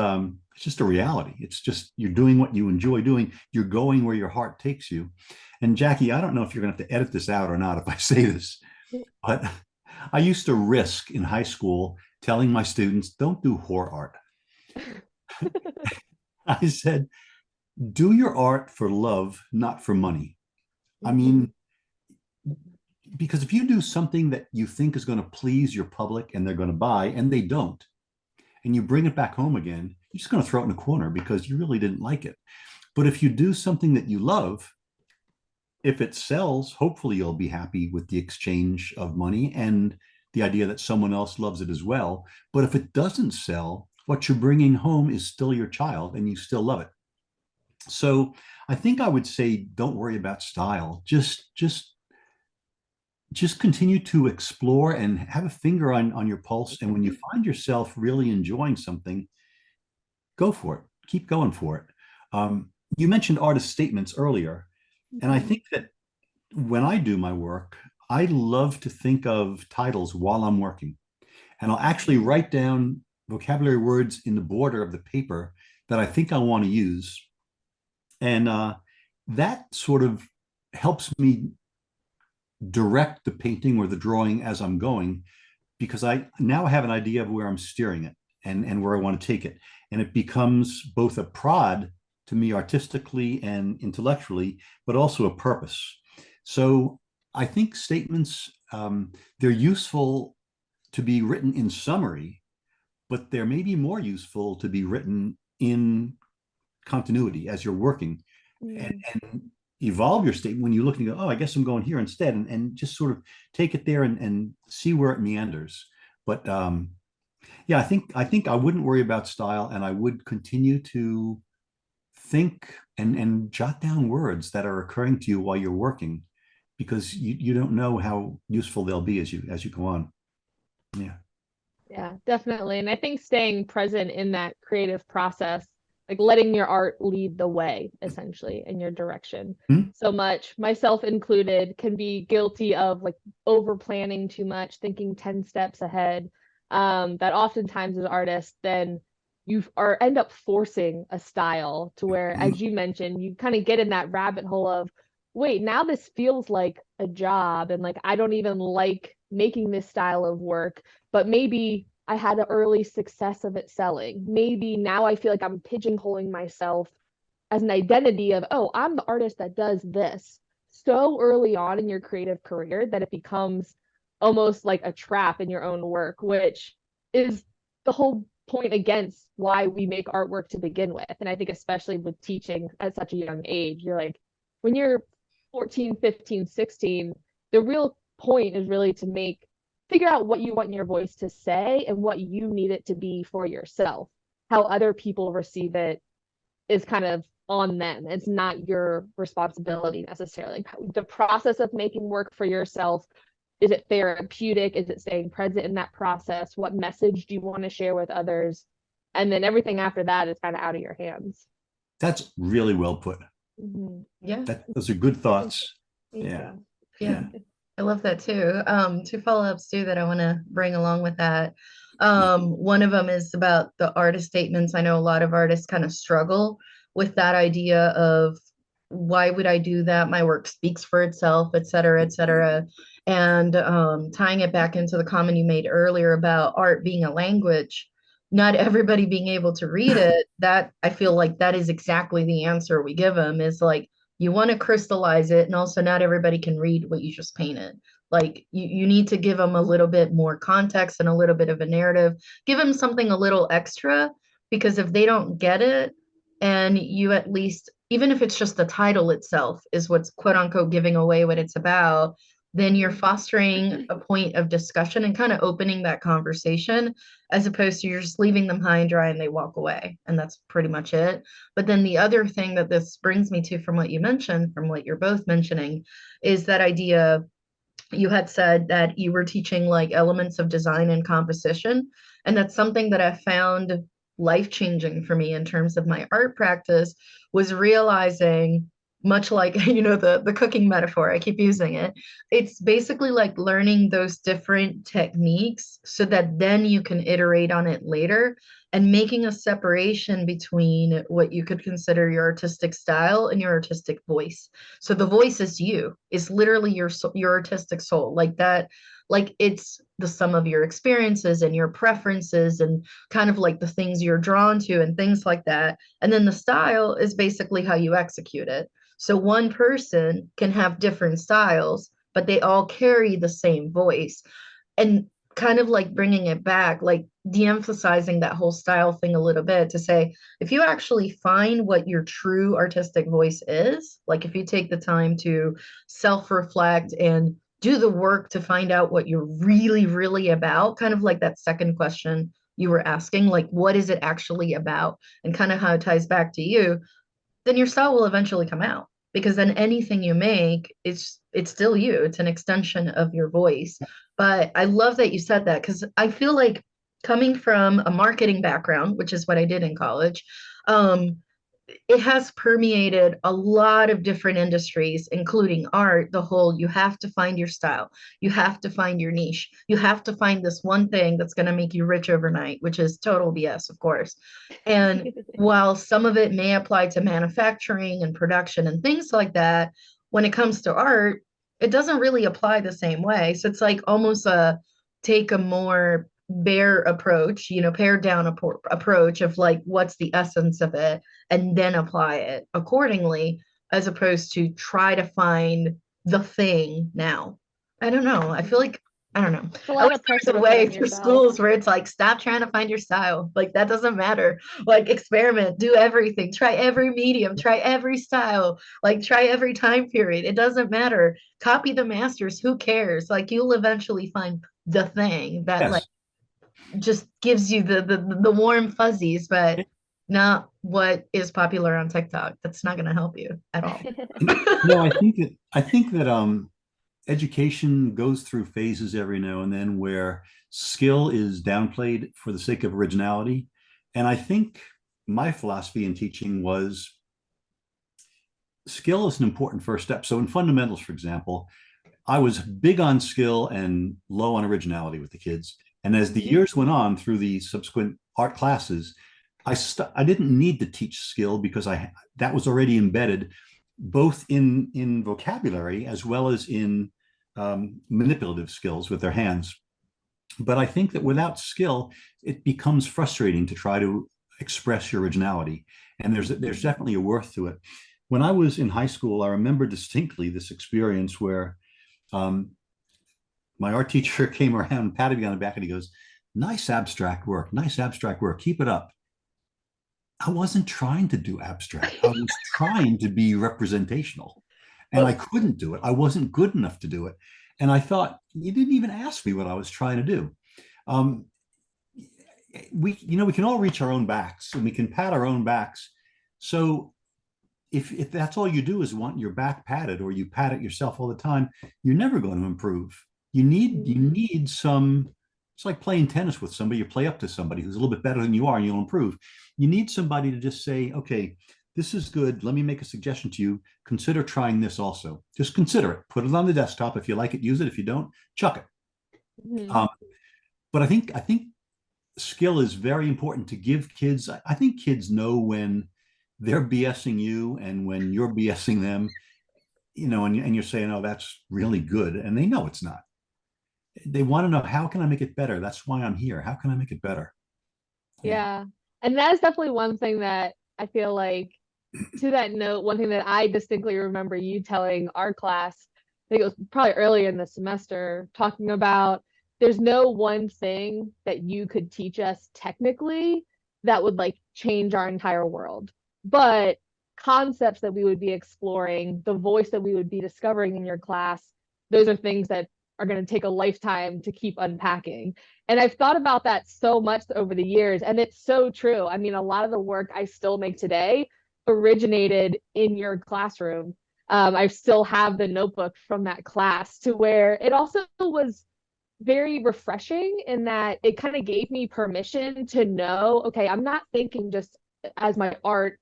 just a reality. It's just you're doing what you enjoy doing. You're going where your heart takes you. And Jackie, I don't know if you're going to have to edit this out or not if I say this, but I used to risk in high school telling my students, don't do horror art. I said, do your art for love, not for money. I mean, because if you do something that you think is going to please your public and they're going to buy and they don't, and you bring it back home again, you're just going to throw it in a corner because you really didn't like it. But if you do something that you love, if it sells, hopefully you'll be happy with the exchange of money and the idea that someone else loves it as well. But if it doesn't sell, what you're bringing home is still your child and you still love it. So I think I would say don't worry about style. Just continue to explore and have a finger on your pulse. And when you find yourself really enjoying something, go for it. Keep going for it. You mentioned artist statements earlier. And I think that when I do my work, I love to think of titles while I'm working. And I'll actually write down vocabulary words in the border of the paper that I think I want to use. And that sort of helps me direct the painting or the drawing as I'm going, because I now have an idea of where I'm steering it and where I want to take it. And it becomes both a prod to me artistically and intellectually, but also a purpose. So I think statements, they're useful to be written in summary, but they're maybe more useful to be written in continuity as you're working. And evolve your statement when you look and go, oh, I guess I'm going here instead, and just sort of take it there and see where it meanders. But yeah, I think I wouldn't worry about style, and I would continue to think and jot down words that are occurring to you while you're working, because you don't know how useful they'll be as you go on. Yeah. Yeah, definitely. And I think staying present in that creative process, like letting your art lead the way, essentially, in your direction. Hmm? So much, myself included, can be guilty of like over planning too much, thinking 10 steps ahead. That oftentimes as artists, then you are end up forcing a style to where, as you mentioned, you kind of get in that rabbit hole of, wait, now this feels like a job, and like I don't even like making this style of work, but maybe I had an early success of it selling. Maybe now I feel like I'm pigeonholing myself as an identity of, oh, I'm the artist that does this so early on in your creative career that it becomes almost like a trap in your own work, which is the whole point against why we make artwork to begin with. And I think especially with teaching at such a young age, you're like, when you're 14, 15, 16, the real point is really to figure out what you want your voice to say and what you need it to be for yourself. How other people receive it is kind of on them. It's not your responsibility necessarily. The process of making work for yourself, is it therapeutic? Is it staying present in that process? What message do you want to share with others? And then everything after that is kind of out of your hands. That's really well put. Yeah. Those are good thoughts. Thank Yeah. you. Yeah. I love that too. Two follow-ups too that I want to bring along with that. One of them is about the artist statements. I know a lot of artists kind of struggle with that idea of, why would I do that? My work speaks for itself, et cetera, et cetera. And tying it back into the comment you made earlier about art being a language, not everybody being able to read it, that I feel like that is exactly the answer we give them, is like, you want to crystallize it, and also not everybody can read what you just painted. Like you need to give them a little bit more context and a little bit of a narrative, give them something a little extra, because if they don't get it, and you at least, even if it's just the title itself is what's quote unquote giving away what it's about, then you're fostering a point of discussion and kind of opening that conversation, as opposed to you're just leaving them high and dry and they walk away. And that's pretty much it. But then the other thing that this brings me to, from what you mentioned, from what you're both mentioning, is that idea. You had said that you were teaching like elements of design and composition. And that's something that I found life-changing for me in terms of my art practice, was realizing, much like the cooking metaphor, I keep using it, it's basically like learning those different techniques so that then you can iterate on it later, and making a separation between what you could consider your artistic style and your artistic voice. So the voice is you, is literally your artistic soul, like that, like it's the sum of your experiences and your preferences and kind of like the things you're drawn to and things like that. And then the style is basically how you execute it. So one person can have different styles, but they all carry the same voice. And kind of like bringing it back, like de-emphasizing that whole style thing a little bit to say, if you actually find what your true artistic voice is, like if you take the time to self-reflect and do the work to find out what you're really, really about, kind of like that second question you were asking, like, what is it actually about? And kind of how it ties back to you, then your style will eventually come out because then anything you make, it's still you. It's an extension of your voice. But I love that you said that because I feel like coming from a marketing background, which is what I did in college, um, it has permeated a lot of different industries, including art. The whole, you have to find your style, you have to find your niche, you have to find this one thing that's going to make you rich overnight, which is total BS, of course. And while some of it may apply to manufacturing and production and things like that, when it comes to art, it doesn't really apply the same way. So it's like almost a take a more bare approach, pared down approach of like, what's the essence of it, and then apply it accordingly, as opposed to try to find the thing now. I don't know. I feel like, I don't know. It's a I lot wish of there's pressure a to put way on through yourself. schools where it's like, stop trying to find your style. Like, that doesn't matter. Like, experiment, do everything, try every medium, try every style, like, try every time period. It doesn't matter. Copy the masters. Who cares? Like, you'll eventually find the thing that, like, Yes. just gives you the warm fuzzies, but not what is popular on TikTok. That's not going to help you at all. No, I think that education goes through phases every now and then where skill is downplayed for the sake of originality. And I think my philosophy in teaching was skill is an important first step. So in fundamentals, for example, I was big on skill and low on originality with the kids. And as the years went on through the subsequent art classes, I didn't need to teach skill because that was already embedded both in vocabulary as well as in manipulative skills with their hands. But I think that without skill, it becomes frustrating to try to express your originality. And there's definitely a worth to it. When I was in high school, I remember distinctly this experience where um, my art teacher came around and patted me on the back and he goes, nice abstract work, keep it up. I wasn't trying to do abstract. I was trying to be representational and I couldn't do it. I wasn't good enough to do it. And I thought, you didn't even ask me what I was trying to do. Um, we can all reach our own backs and we can pat our own backs. So if that's all you do is want your back patted or you pat it yourself all the time, you're never going to improve. You need some, it's like playing tennis with somebody. You play up to somebody who's a little bit better than you are and you'll improve. You need somebody to just say, okay, this is good. Let me make a suggestion to you. Consider trying this also. Just consider it. Put it on the desktop. If you like it, use it. If you don't, chuck it. Mhm. But I think skill is very important to give kids. I think kids know when they're BSing you and when you're BSing them, and you're saying, oh, that's really good. And they know it's not. They want to know, how can I make it better? That's why I'm here. How can I make it better? Yeah. Yeah. And that is definitely one thing that I feel like, to that note, one thing that I distinctly remember you telling our class, I think it was probably earlier in the semester, talking about there's no one thing that you could teach us technically that would like change our entire world. But concepts that we would be exploring, the voice that we would be discovering in your class, those are things that are going to take a lifetime to keep unpacking. And I've thought about that so much over the years, and it's so true. I mean, a lot of the work I still make today originated in your classroom. I still have the notebook from that class, to where it also was very refreshing in that it kind of gave me permission to know, okay, I'm not thinking just as my art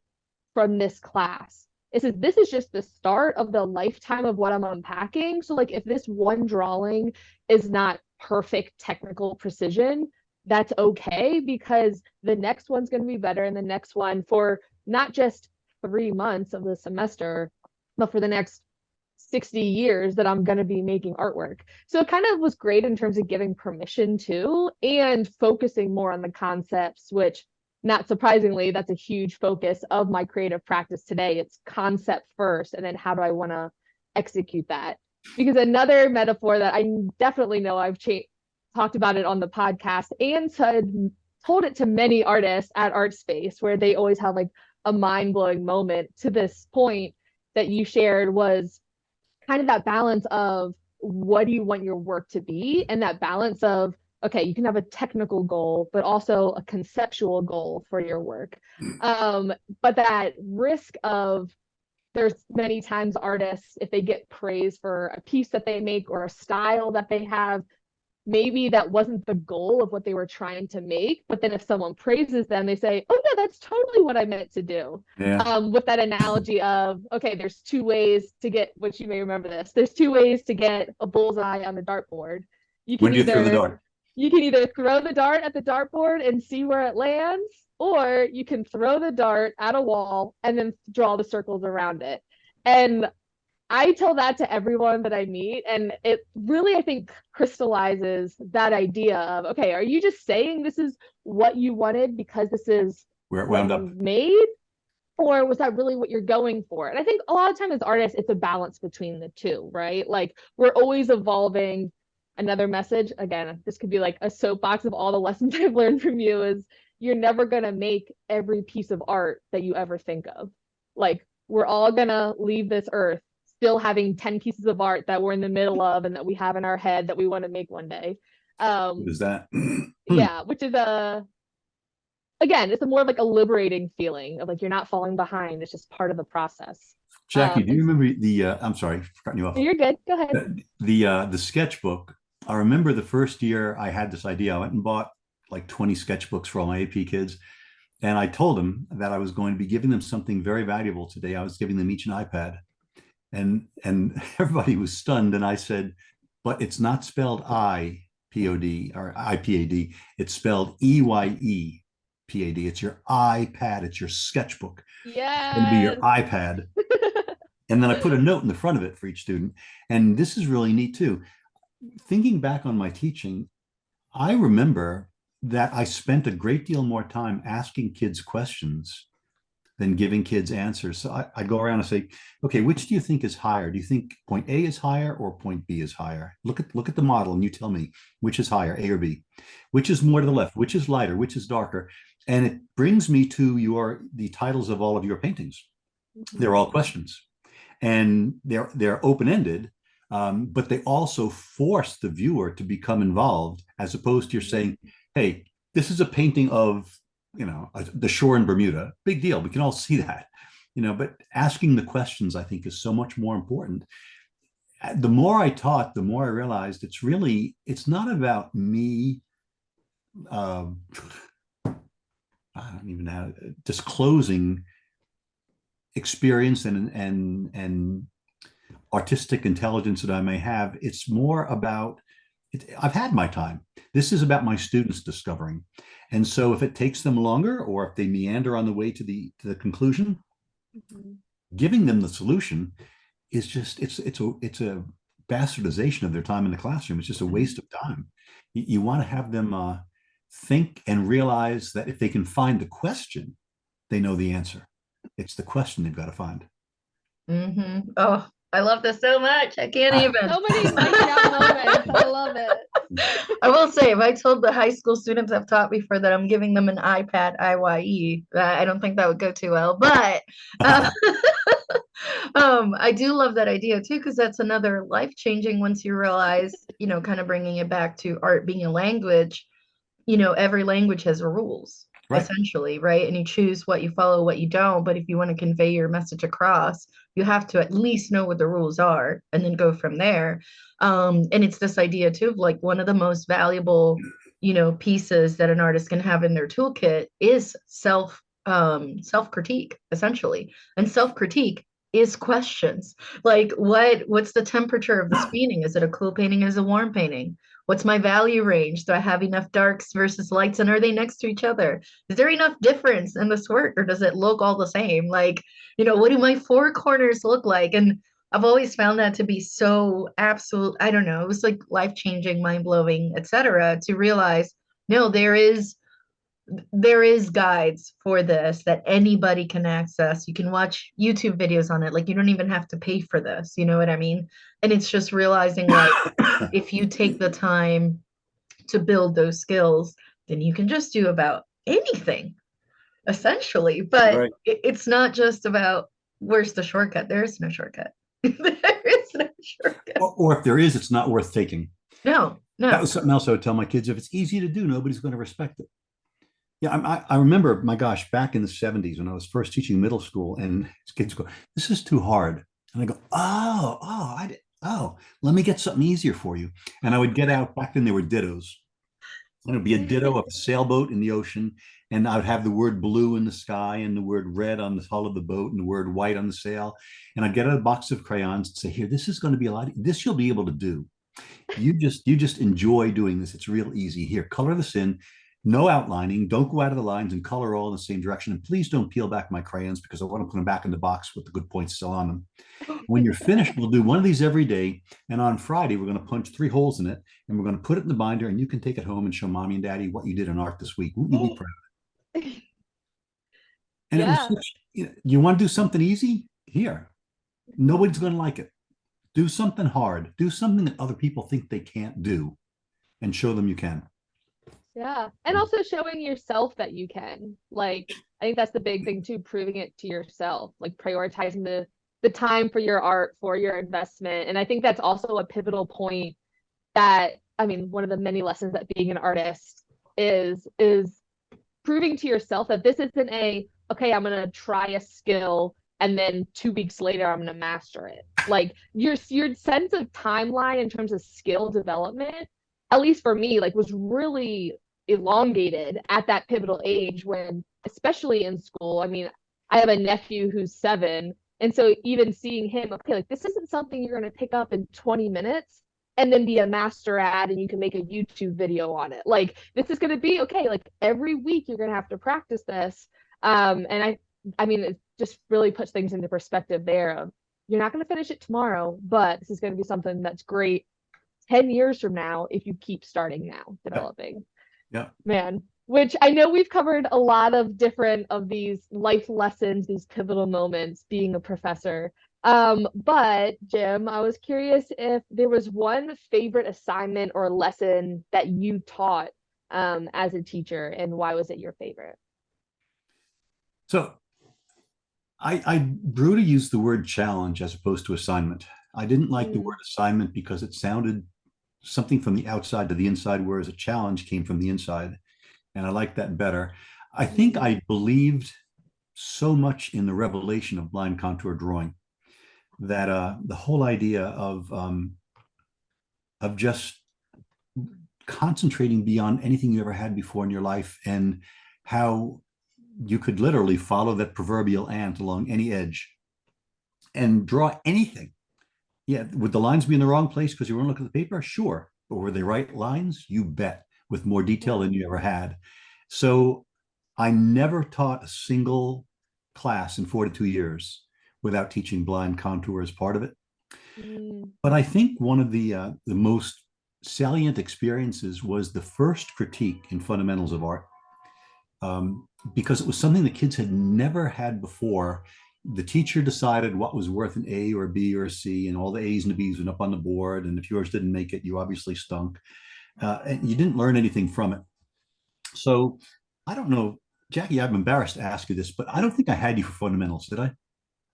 from this class. This is just the start of the lifetime of what I'm unpacking. So like if this one drawing is not perfect technical precision, that's okay, because the next one's going to be better, and the next one, for not just 3 months of the semester, but for the next 60 years that I'm going to be making artwork. So it kind of was great in terms of giving permission to and focusing more on the concepts, which, not surprisingly, that's a huge focus of my creative practice today. It's concept first, and then how do I want to execute that? because another metaphor that I definitely know I've talked about it on the podcast and told it to many artists at Art Space, where they always have like a mind-blowing moment to this point that you shared, was kind of that balance of what do you want your work to be, and that balance of, okay, you can have a technical goal but also a conceptual goal for your work. But that risk of, there's many times artists, if they get praise for a piece that they make or a style that they have, maybe that wasn't the goal of what they were trying to make, but then if someone praises them, they say, oh yeah, that's totally what I meant to do. Yeah. With that analogy of, okay, there's two ways to get, which you may remember this, there's two ways to get a bullseye on the dartboard. You When can do you throw the either dart? you can either throw the dart at the dartboard and see where it lands, or you can throw the dart at a wall and then draw the circles around it. And I tell that to everyone that I meet, and it really, I think, crystallizes that idea of, okay, are you just saying this is what you wanted because this is Where it what wound up. you made? Or was that really what you're going for? And I think a lot of time as artists, it's a balance between the two, right? Like we're always evolving. Another message, again, this could be like a soapbox of all the lessons I've learned from you, is you're never going to make every piece of art that you ever think of. Like we're all going to leave this earth still having 10 pieces of art that we're in the middle of and that we have in our head that we want to make one day. What is that? Yeah, which is again, it's a more of like a liberating feeling of like you're not falling behind. It's just part of the process. Jackie, do you And remember I'm sorry for cutting you off. you're good. Go ahead. The sketchbook. I remember the first year I had this idea. I went and bought like 20 sketchbooks for all my AP kids. And I told them that I was going to be giving them something very valuable today. I was giving them each an iPad. And everybody was stunned. And I said, but it's not spelled IPOD or IPAD. It's spelled EYEPAD. It's your iPad. It's your sketchbook. It's going to be your Yes. iPad. And then I put a note in the front of it for each student. And this is really neat too. Thinking back on my teaching, I remember that I spent a great deal more time asking kids questions than giving kids answers. So I go around and say, okay, which do you think is higher? Do you think point A is higher or point B is higher? Look at the model and you tell me which is higher, A or B. Which is more to the left? Which is lighter? Which is darker? And it brings me to the titles of all of your paintings. They're all questions, and they're open-ended, but they also force the viewer to become involved, as opposed to you're saying, hey, this is a painting of the shore in Bermuda. Big deal. We can all see that, but asking the questions, I think, is so much more important. The more I taught, the more I realized it's not about me. I don't even know, disclosing experience and artistic intelligence that I may have. It's more about I've had my time. This is about my students discovering. And so if it takes them longer, or if they meander on the way to the conclusion, giving them the solution is just it's a bastardization of their time in the classroom. It's just a waste of time. You want to have them think and realize that if they can find the question, they know the answer. It's the question they've got to find. Mm-hmm. Oh, I love this so much. I can't even. So many mic drop moments. I love it. I will say, if I told the high school students I've taught before that I'm giving them an iPad, IYE, I don't think that would go too well. But I do love that idea too, because that's another life-changing once you realize, kind of bringing it back to art being a language. Every language has rules, Right. essentially, right? And you choose what you follow, what you don't. But if you want to convey your message across, you have to at least know what the rules are and then go from there. And it's this idea too of like one of the most valuable, pieces that an artist can have in their toolkit is self-critique, essentially. And self-critique is questions like what's the temperature of this painting? Is it a cool painting? Is it a warm painting? What's my value range? Do I have enough darks versus lights, and are they next to each other? Is there enough difference in this work, or does it look all the same? Like, what do my four corners look like? And I've always found that to be so absolute. I don't know. It was like life-changing, mind-blowing, etc. to realize, no, there is there is guides for this that anybody can access. You can watch YouTube videos on it. Like you don't even have to pay for this. You know what I mean? And it's just realizing like if you take the time to build those skills, then you can just do about anything essentially. But Right. it's not just about where's the shortcut. There is no shortcut. There is no shortcut. Or if there is, it's not worth taking. No, That no. was something else I would tell my kids. If it's easy to do, nobody's going to respect it. Yeah, I remember, my gosh, back in the 70s when I was first teaching middle school, and kids go, "This is too hard," and I go, "Oh, let me get something easier for you." And I would get out. Back then, there were dittos. And it would be a ditto of a sailboat in the ocean, and I would have the word blue in the sky and the word red on the hull of the boat and the word white on the sail. And I'd get out a box of crayons and say, "Here, this is going to be a lot. This you'll be able to do. You just enjoy doing this. It's real easy. Here, color this in. No outlining. Don't go out of the lines and color all in the same direction. And please don't peel back my crayons because I want to put them back in the box with the good points still on them. When you're finished, we'll do one of these every day. And on Friday, we're going to punch 3 holes in it and we're going to put it in the binder and you can take it home and show mommy and daddy what you did in art this week. Won't you be proud?" And it was Yeah. such, you want to do something easy? Here. Nobody's going to like it. Do something hard. Do something that other people think they can't do and show them you can. Yeah. And also showing yourself that you can. Like, I think that's the big thing too, proving it to yourself, like prioritizing the time for your art, for your investment. And I think that's also a pivotal point that, I mean, one of the many lessons that being an artist is proving to yourself that this isn't okay, I'm gonna try a skill and then 2 weeks later I'm gonna master it. Like your sense of timeline in terms of skill development, at least for me, like was really elongated at that pivotal age when, especially in school. I mean, I have a nephew who's 7, and so even seeing him, okay, like this isn't something you're gonna pick up in 20 minutes and then be a master at and you can make a YouTube video on it. Like this is going to be okay, like every week you're going to have to practice this. And I mean, it just really puts things into perspective there of you're not going to finish it tomorrow, but this is going to be something that's great 10 years from now if you keep starting now developing. Yeah. Man, which I know we've covered a lot of different of these life lessons, these pivotal moments being a professor. But Jim, I was curious if there was one favorite assignment or lesson that you taught as a teacher, and why was it your favorite? So I grew to use the word challenge as opposed to assignment. I didn't like the Mm, word assignment because it sounded something from the outside to the inside, whereas a challenge came from the inside. And I like that better. I think mm, I believed so much in the revelation of blind contour drawing that the whole idea of just concentrating beyond anything you ever had before in your life and how you could literally follow that proverbial ant along any edge and draw anything. Yeah, would the lines be in the wrong place because you weren't looking at the paper? Sure. But were they right lines? You bet, with more detail than mm, you ever had. So I never taught a single class in 42 years without teaching blind contour as part of it. mm, But I think one of the most salient experiences was the first critique in fundamentals of art, because it was something the kids had never had before. The teacher decided what was worth an A or a B or a C, and all the A's and the B's went up on the board. And if yours didn't make it, you obviously stunk. And you didn't learn anything from it. So I don't know, Jackie, I'm embarrassed to ask you this, but I don't think I had you for fundamentals, did I?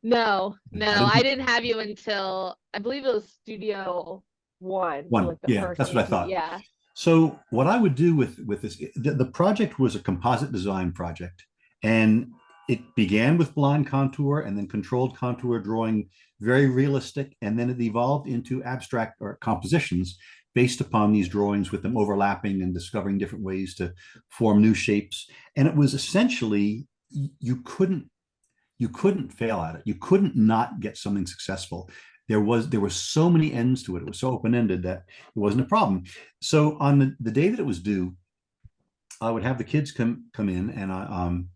no, I no, didn't I think didn't have you until I believe it was Studio One. So one. like the Yeah, first that's what I AP. thought. Yeah. So what I would do with this, the project was a composite design project, and it began with blind contour and then controlled contour drawing, very realistic, and then it evolved into abstract or compositions based upon these drawings with them overlapping and discovering different ways to form new shapes. And it was essentially you couldn't fail at it. You couldn't not get something successful. There were so many ends to it. It was so open-ended that it wasn't a problem. So on the day that it was due, I would have the kids come in and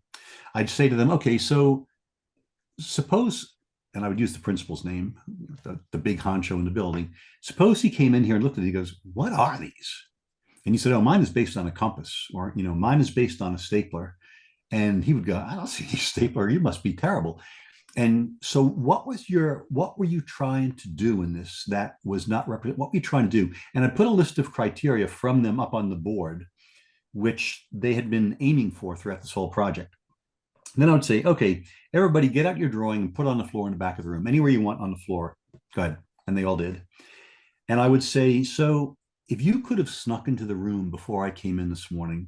I'd say to them, okay, so suppose, and I would use the principal's name, the big honcho in the building. Suppose he came in here and looked at it, he goes, "What are these?" And you said, oh, mine is based on a compass, or, mine is based on a stapler. And he would go, I don't see any stapler. You must be terrible. And so what were you trying to do in this that was not represent? What were you trying to do? And I put a list of criteria from them up on the board, which they had been aiming for throughout this whole project. And then I would say, okay, everybody get out your drawing and put it on the floor in the back of the room, anywhere you want on the floor. Go ahead. And they all did. And I would say, so if you could have snuck into the room before I came in this morning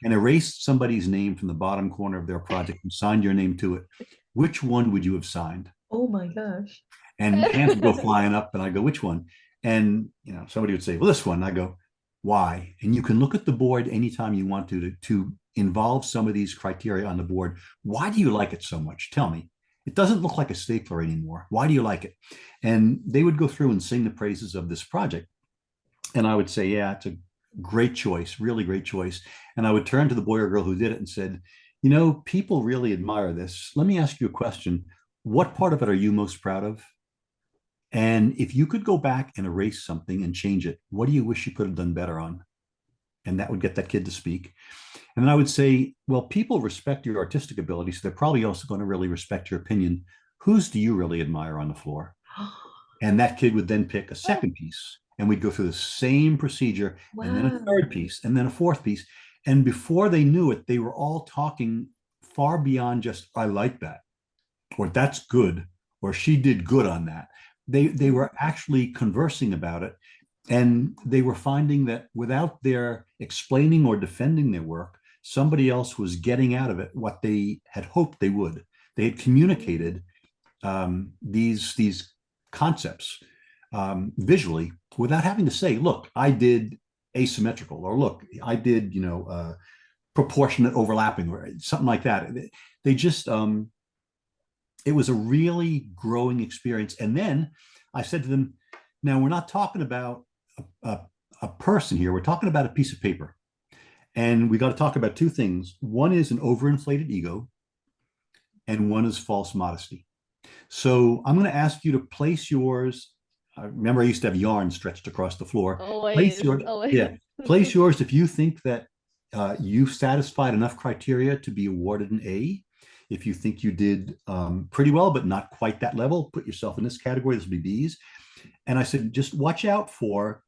and erased somebody's name from the bottom corner of their project and signed your name to it, which one would you have signed? Oh my gosh. And hands would go flying up, and I go, which one? And somebody would say, well, this one. I go, why? And you can look at the board anytime you want to involve some of these criteria on the board. Why do you like it so much? Tell me. It doesn't look like a stapler anymore. Why do you like it? And they would go through and sing the praises of this project. And I would say, yeah, it's a great choice, really great choice. And I would turn to the boy or girl who did it and said, people really admire this. Let me ask you a question. What part of it are you most proud of? And if you could go back and erase something and change it, what do you wish you could have done better on? And that would get that kid to speak. And then I would say, well, people respect your artistic ability, so they're probably also going to really respect your opinion. Whose do you really admire on the floor? And that kid would then pick a second piece, and we'd go through the same procedure, and then a third piece, and then a fourth piece. And before they knew it, they were all talking far beyond just, I like that, or that's good, or she did good on that. They were actually conversing about it. And they were finding that without their explaining or defending their work, somebody else was getting out of it what they had hoped they would. They had communicated these concepts visually without having to say, look, I did asymmetrical, or look, I did, proportionate overlapping, or something like that. They just, it was a really growing experience. And then I said to them, now we're not talking about a person here. We're talking about a piece of paper. And we got to talk about two things. One is an overinflated ego, and one is false modesty. So I'm going to ask you to place yours. I remember I used to have yarn stretched across the floor. Always. Yeah, place yours if you think that you've satisfied enough criteria to be awarded an A. If you think you did pretty well, but not quite that level, put yourself in this category. This will be Bs. And I said, just watch out for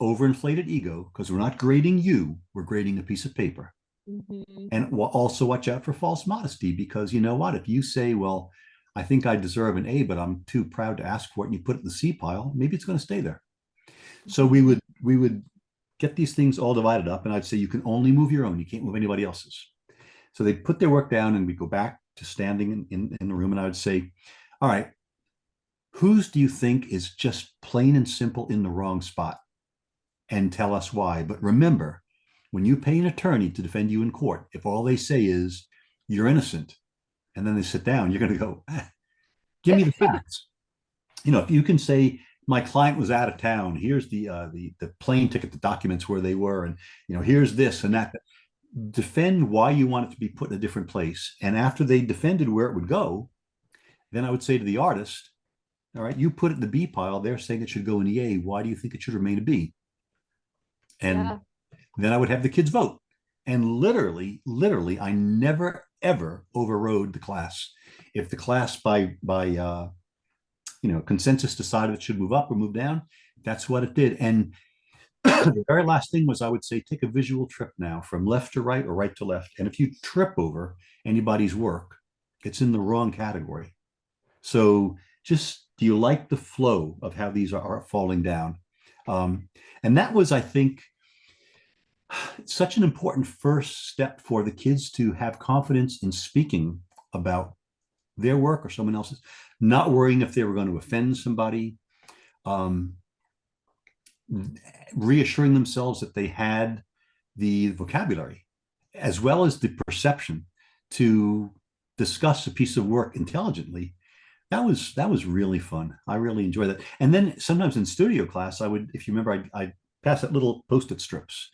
overinflated ego, because we're not grading you, we're grading a piece of paper. Mm-hmm. And we'll also watch out for false modesty, because you know what? If you say, well, I think I deserve an A, but I'm too proud to ask for it, and you put it in the C pile, maybe it's going to stay there. So we would get these things all divided up, and I'd say you can only move your own. You can't move anybody else's. So they put their work down, and we go back to standing in the room, and I would say, all right, whose do you think is just plain and simple in the wrong spot? And tell us why. But remember, when you pay an attorney to defend you in court, if all they say is you're innocent, and then they sit down, you're going to go, give me the facts. If you can say my client was out of town, here's the plane ticket, the documents where they were, and here's this and that. Defend why you want it to be put in a different place. And after they defended where it would go, then I would say to the artist, all right, you put it in the B pile. They're saying it should go in the A. Why do you think it should remain a B? And then I would have the kids vote. And literally, I never, ever overrode the class. If the class by consensus decided it should move up or move down, that's what it did. And the very last thing was, I would say, take a visual trip now from left to right or right to left. And if you trip over anybody's work, it's in the wrong category. So just, do you like the flow of how these are falling down? And that was, I think, such an important first step for the kids to have confidence in speaking about their work or someone else's, not worrying if they were going to offend somebody, reassuring themselves that they had the vocabulary as well as the perception to discuss a piece of work intelligently. That was really fun. I really enjoyed that. And then sometimes in studio class, I would, if you remember, I'd pass out little Post-it strips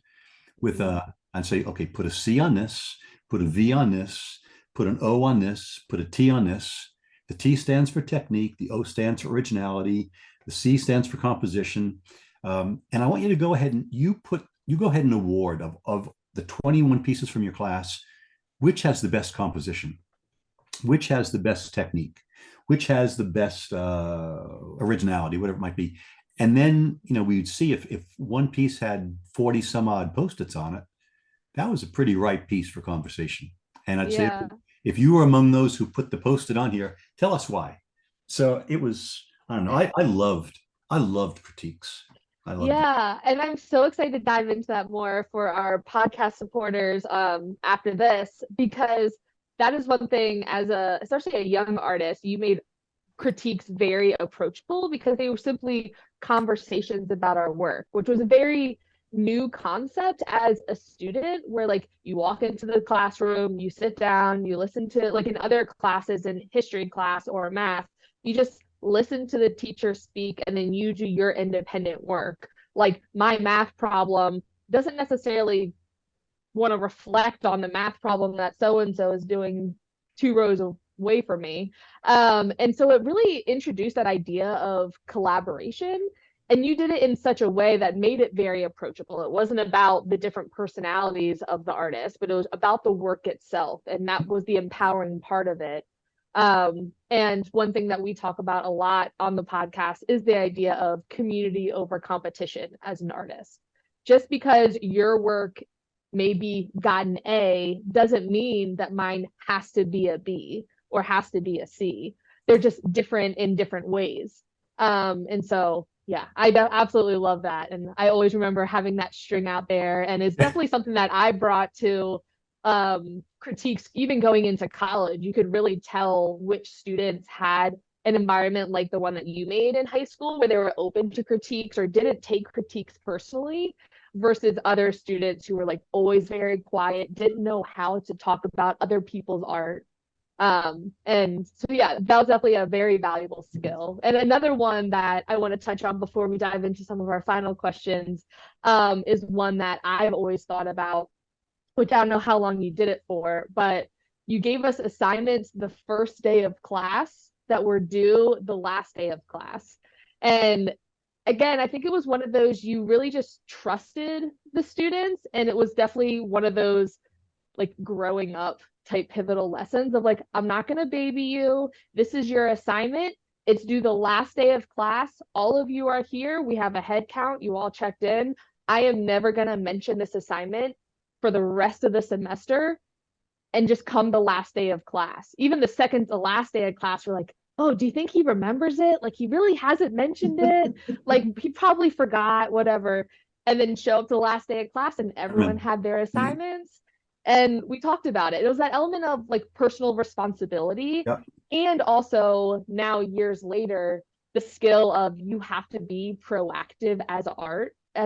with I'd say, okay, put a C on this, put a V on this, put an O on this, put a T on this. The T stands for technique, the O stands for originality, the C stands for composition. And I want you to go ahead and you put you go ahead and award of the 21 pieces from your class, which has the best composition, which has the best technique, which has the best originality, whatever it might be. And then, we'd see if one piece had 40 some odd Post-its on it, that was a pretty ripe piece for conversation. And I'd say, Yeah. if you were among those who put the Post-it on here, tell us why. So it was, I don't know, I loved critiques. I loved it. Yeah, and I'm so excited to dive into that more for our podcast supporters after this, because that is one thing as especially a young artist, you made critiques very approachable because they were simply conversations about our work, which was a very new concept as a student, where like you walk into the classroom, you sit down, you listen to, like in other classes, in history class or math, you just listen to the teacher speak and then you do your independent work. Like my math problem doesn't necessarily want to reflect on the math problem that so and so is doing 2 rows away from me. And so it really introduced that idea of collaboration. And you did it in such a way that made it very approachable. It wasn't about the different personalities of the artist, but it was about the work itself. And that was the empowering part of it. And one thing that we talk about a lot on the podcast is the idea of community over competition as an artist. Just because your work maybe got an A doesn't mean that mine has to be a B or has to be a C. They're just different in different ways. And so, yeah, I absolutely love that. And I always remember having that string out there. And it's definitely something that I brought to critiques, even going into college. You could really tell which students had an environment like the one that you made in high school, where they were open to critiques or didn't take critiques personally, versus other students who were like always very quiet, didn't know how to talk about other people's art. And so, yeah, that was definitely a very valuable skill. And another one that I want to touch on before we dive into some of our final questions is one that I've always thought about, which I don't know how long you did it for, but you gave us assignments the first day of class that were due the last day of class. And again, I think it was one of those, you really just trusted the students. And it was definitely one of those like growing up type pivotal lessons of like, I'm not going to baby you. This is your assignment. It's due the last day of class. All of you are here. We have a head count. You all checked in. I am never going to mention this assignment for the rest of the semester, and just come the last day of class. Even the second to last day of class, we're like, oh, do you think he remembers it? Like, he really hasn't mentioned it. Like, he probably forgot, whatever. And then show up to the last day of class and everyone had their assignments. And we talked about it. It was that element of like personal responsibility. Yep. And also now years later, the skill of you have to be proactive as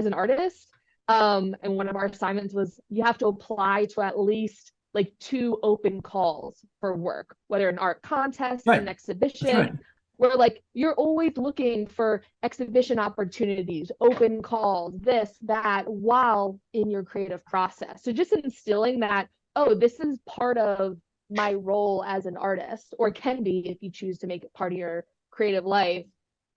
an artist. And one of our assignments was you have to apply to at least like 2 open calls for work, whether an art contest, Right. an exhibition, Right. where like you're always looking for exhibition opportunities, open calls, this, that, while in your creative process. So just instilling that, oh, this is part of my role as an artist, or can be if you choose to make it part of your creative life,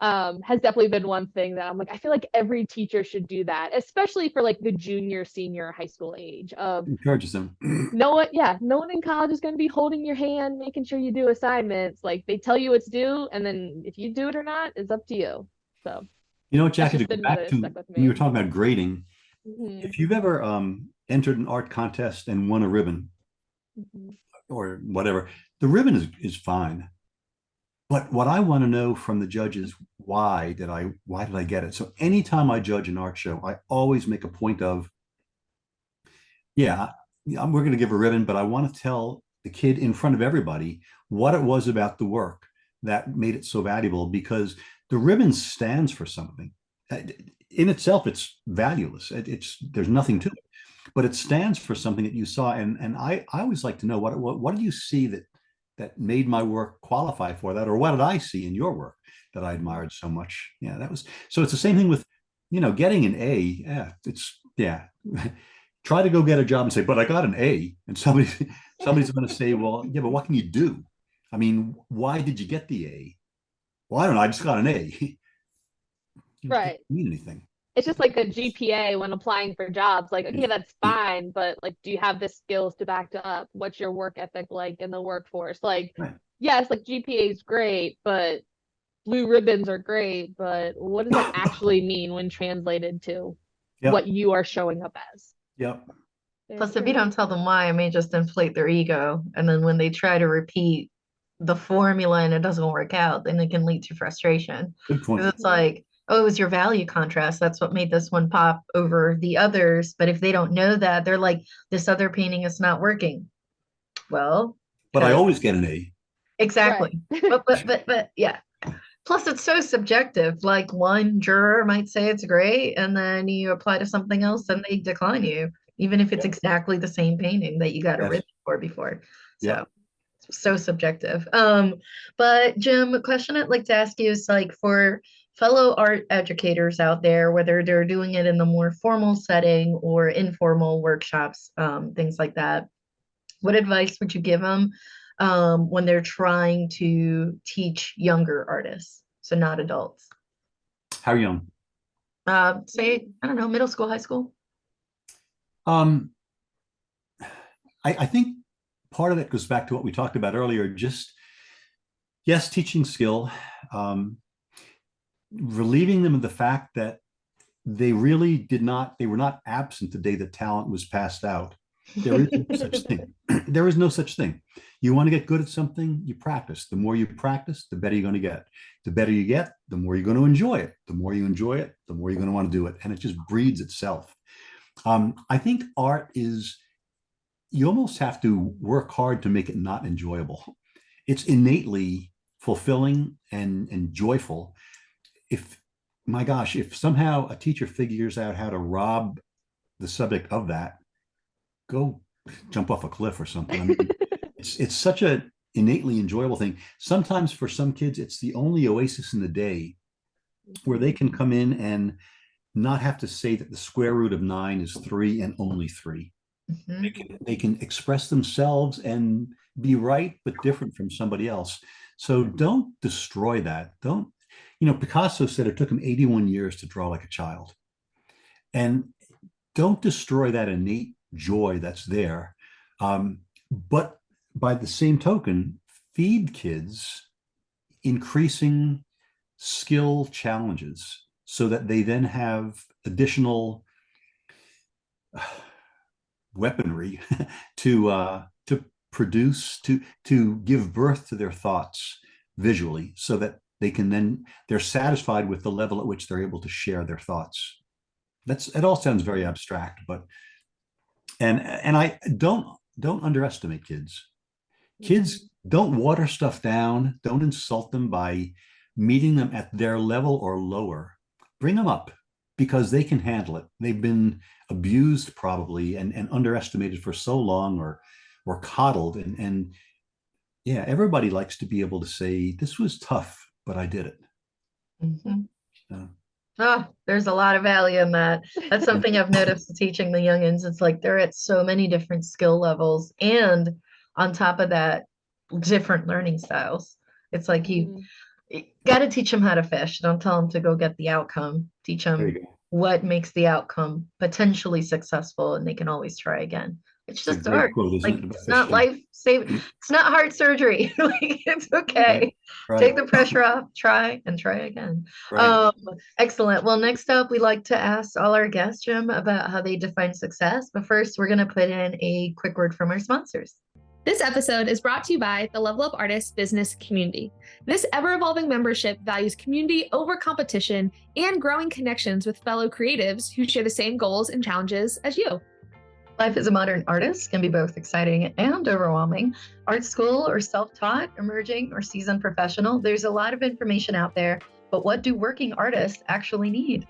has definitely been one thing that I'm like, I feel like every teacher should do that, especially for like the junior, senior high school age of Encourages them. no one in college is going to be holding your hand, making sure you do assignments. Like they tell you it's due, and then if you do it or not, it's up to you. So You know what, that's Jackie, to just go been one back that to stuck with when you were me. talking about grading, Mhm, if you've ever entered an art contest and won a ribbon mhm. or whatever, the ribbon is fine. But what I want to know from the judge is why did I get it? So anytime I judge an art show, I always make a point of, yeah, we're going to give a ribbon, but I want to tell the kid in front of everybody what it was about the work that made it so valuable, because the ribbon stands for something. In itself, it's valueless. There's nothing to it, but it stands for something that you saw. And I always like to know what did you see that made my work qualify for that, or what did I see in your work that I admired so much? Yeah, that was so. It's the same thing with, getting an A. Yeah. Try to go get a job and say, but I got an A, and somebody's going to say, well, yeah, but what can you do? I mean, why did you get the A? Well, I don't know. I just got an A. It Right. doesn't mean anything. it's just like a GPA when applying for jobs. Like, okay, that's fine, but like, do you have the skills to back it up? What's your work ethic like in the workforce? Like, Right. yes, like GPA is great, but blue ribbons are great, but what does that actually mean when translated to what Yep. you are showing up as? Yep. Very Plus, if you true. don't tell them why, it may just inflate their ego. And then when they try to repeat the formula and it doesn't work out, then it can lead to frustration. Good point. Because it's like, oh, it was your value contrast. That's what made this one pop over the others. But if they don't know that, they're like, this other painting is not working. Well, But I because always get an A. Right. exactly. But yeah. Plus, it's so subjective. Like one juror might say it's great, and then you apply to something else and they decline you, even if it's Yep. exactly the same painting that you got a Yes. ribbon for before. So Yep. so subjective. But Jim, a question I'd like to ask you is like for fellow art educators out there, whether they're doing it in the more formal setting or informal workshops, things like that, what advice would you give them when they're trying to teach younger artists, so not adults? How young? Say, I don't know, middle school, high school. Um, I think part of it goes back to what we talked about earlier. Just yes, teaching skill, um, relieving them of the fact that they really did not, they were not absent the day that talent was passed out. There is no such thing. There is no such thing. You want to get good at something, you practice. The more you practice, the better you're going to get. The better you get, the more you're going to enjoy it. The more you enjoy it, the more you're going to want to do it. And it just breeds itself. I think art is, you almost have to work hard to make it not enjoyable. It's innately fulfilling and joyful. If, my gosh, if somehow a teacher figures out how to rob the subject of that, go jump off a cliff or something. I mean, it's such a innately enjoyable thing. Sometimes for some kids, it's the only oasis in the day where they can come in and not have to say that the square root of 9 is 3 and only 3. Mhm. They can express themselves and be right but different from somebody else. So don't destroy that. Don't, Picasso said it took him 81 years to draw like a child. And don't destroy that innate joy that's there. But by the same token, feed kids increasing skill challenges so that they then have additional weaponry to produce, to give birth to their thoughts visually, so that they're satisfied with the level at which they're able to share their thoughts. It all sounds very abstract, but and I don't underestimate kids. Kids, don't water stuff down. Don't insult them by meeting them at their level or lower. Bring them up because they can handle it. They've been abused probably and underestimated for so long, or coddled. And yeah, everybody likes to be able to say, this was tough, but I did it. Mhm. So, Oh, there's a lot of value in that. That's yeah, something I've noticed teaching the youngins. It's like they're at so many different skill levels, and on top of that, different learning styles. It's like you got to teach them how to fish. Don't tell them to go get the outcome. Teach there them you go. what makes the outcome potentially successful, and they can always try again. It's It's a just great art. quote, isn't Like it, about it's not fishing? life saving. It's not heart surgery. Like it's Right, okay. Take right, the pressure off. Try and try again. right. Um, Excellent. Well, next up, we like to ask all our guests, Jim, about how they define success. But first, we're going to put in a quick word from our sponsors. This episode is brought to you by the Level Up Artists business community. This ever-evolving membership values community over competition and growing connections with fellow creatives who share the same goals and challenges as you. Life as a modern artist can be both exciting and overwhelming. Art school or self-taught, emerging or seasoned professional, there's a lot of information out there, but what do working artists actually need?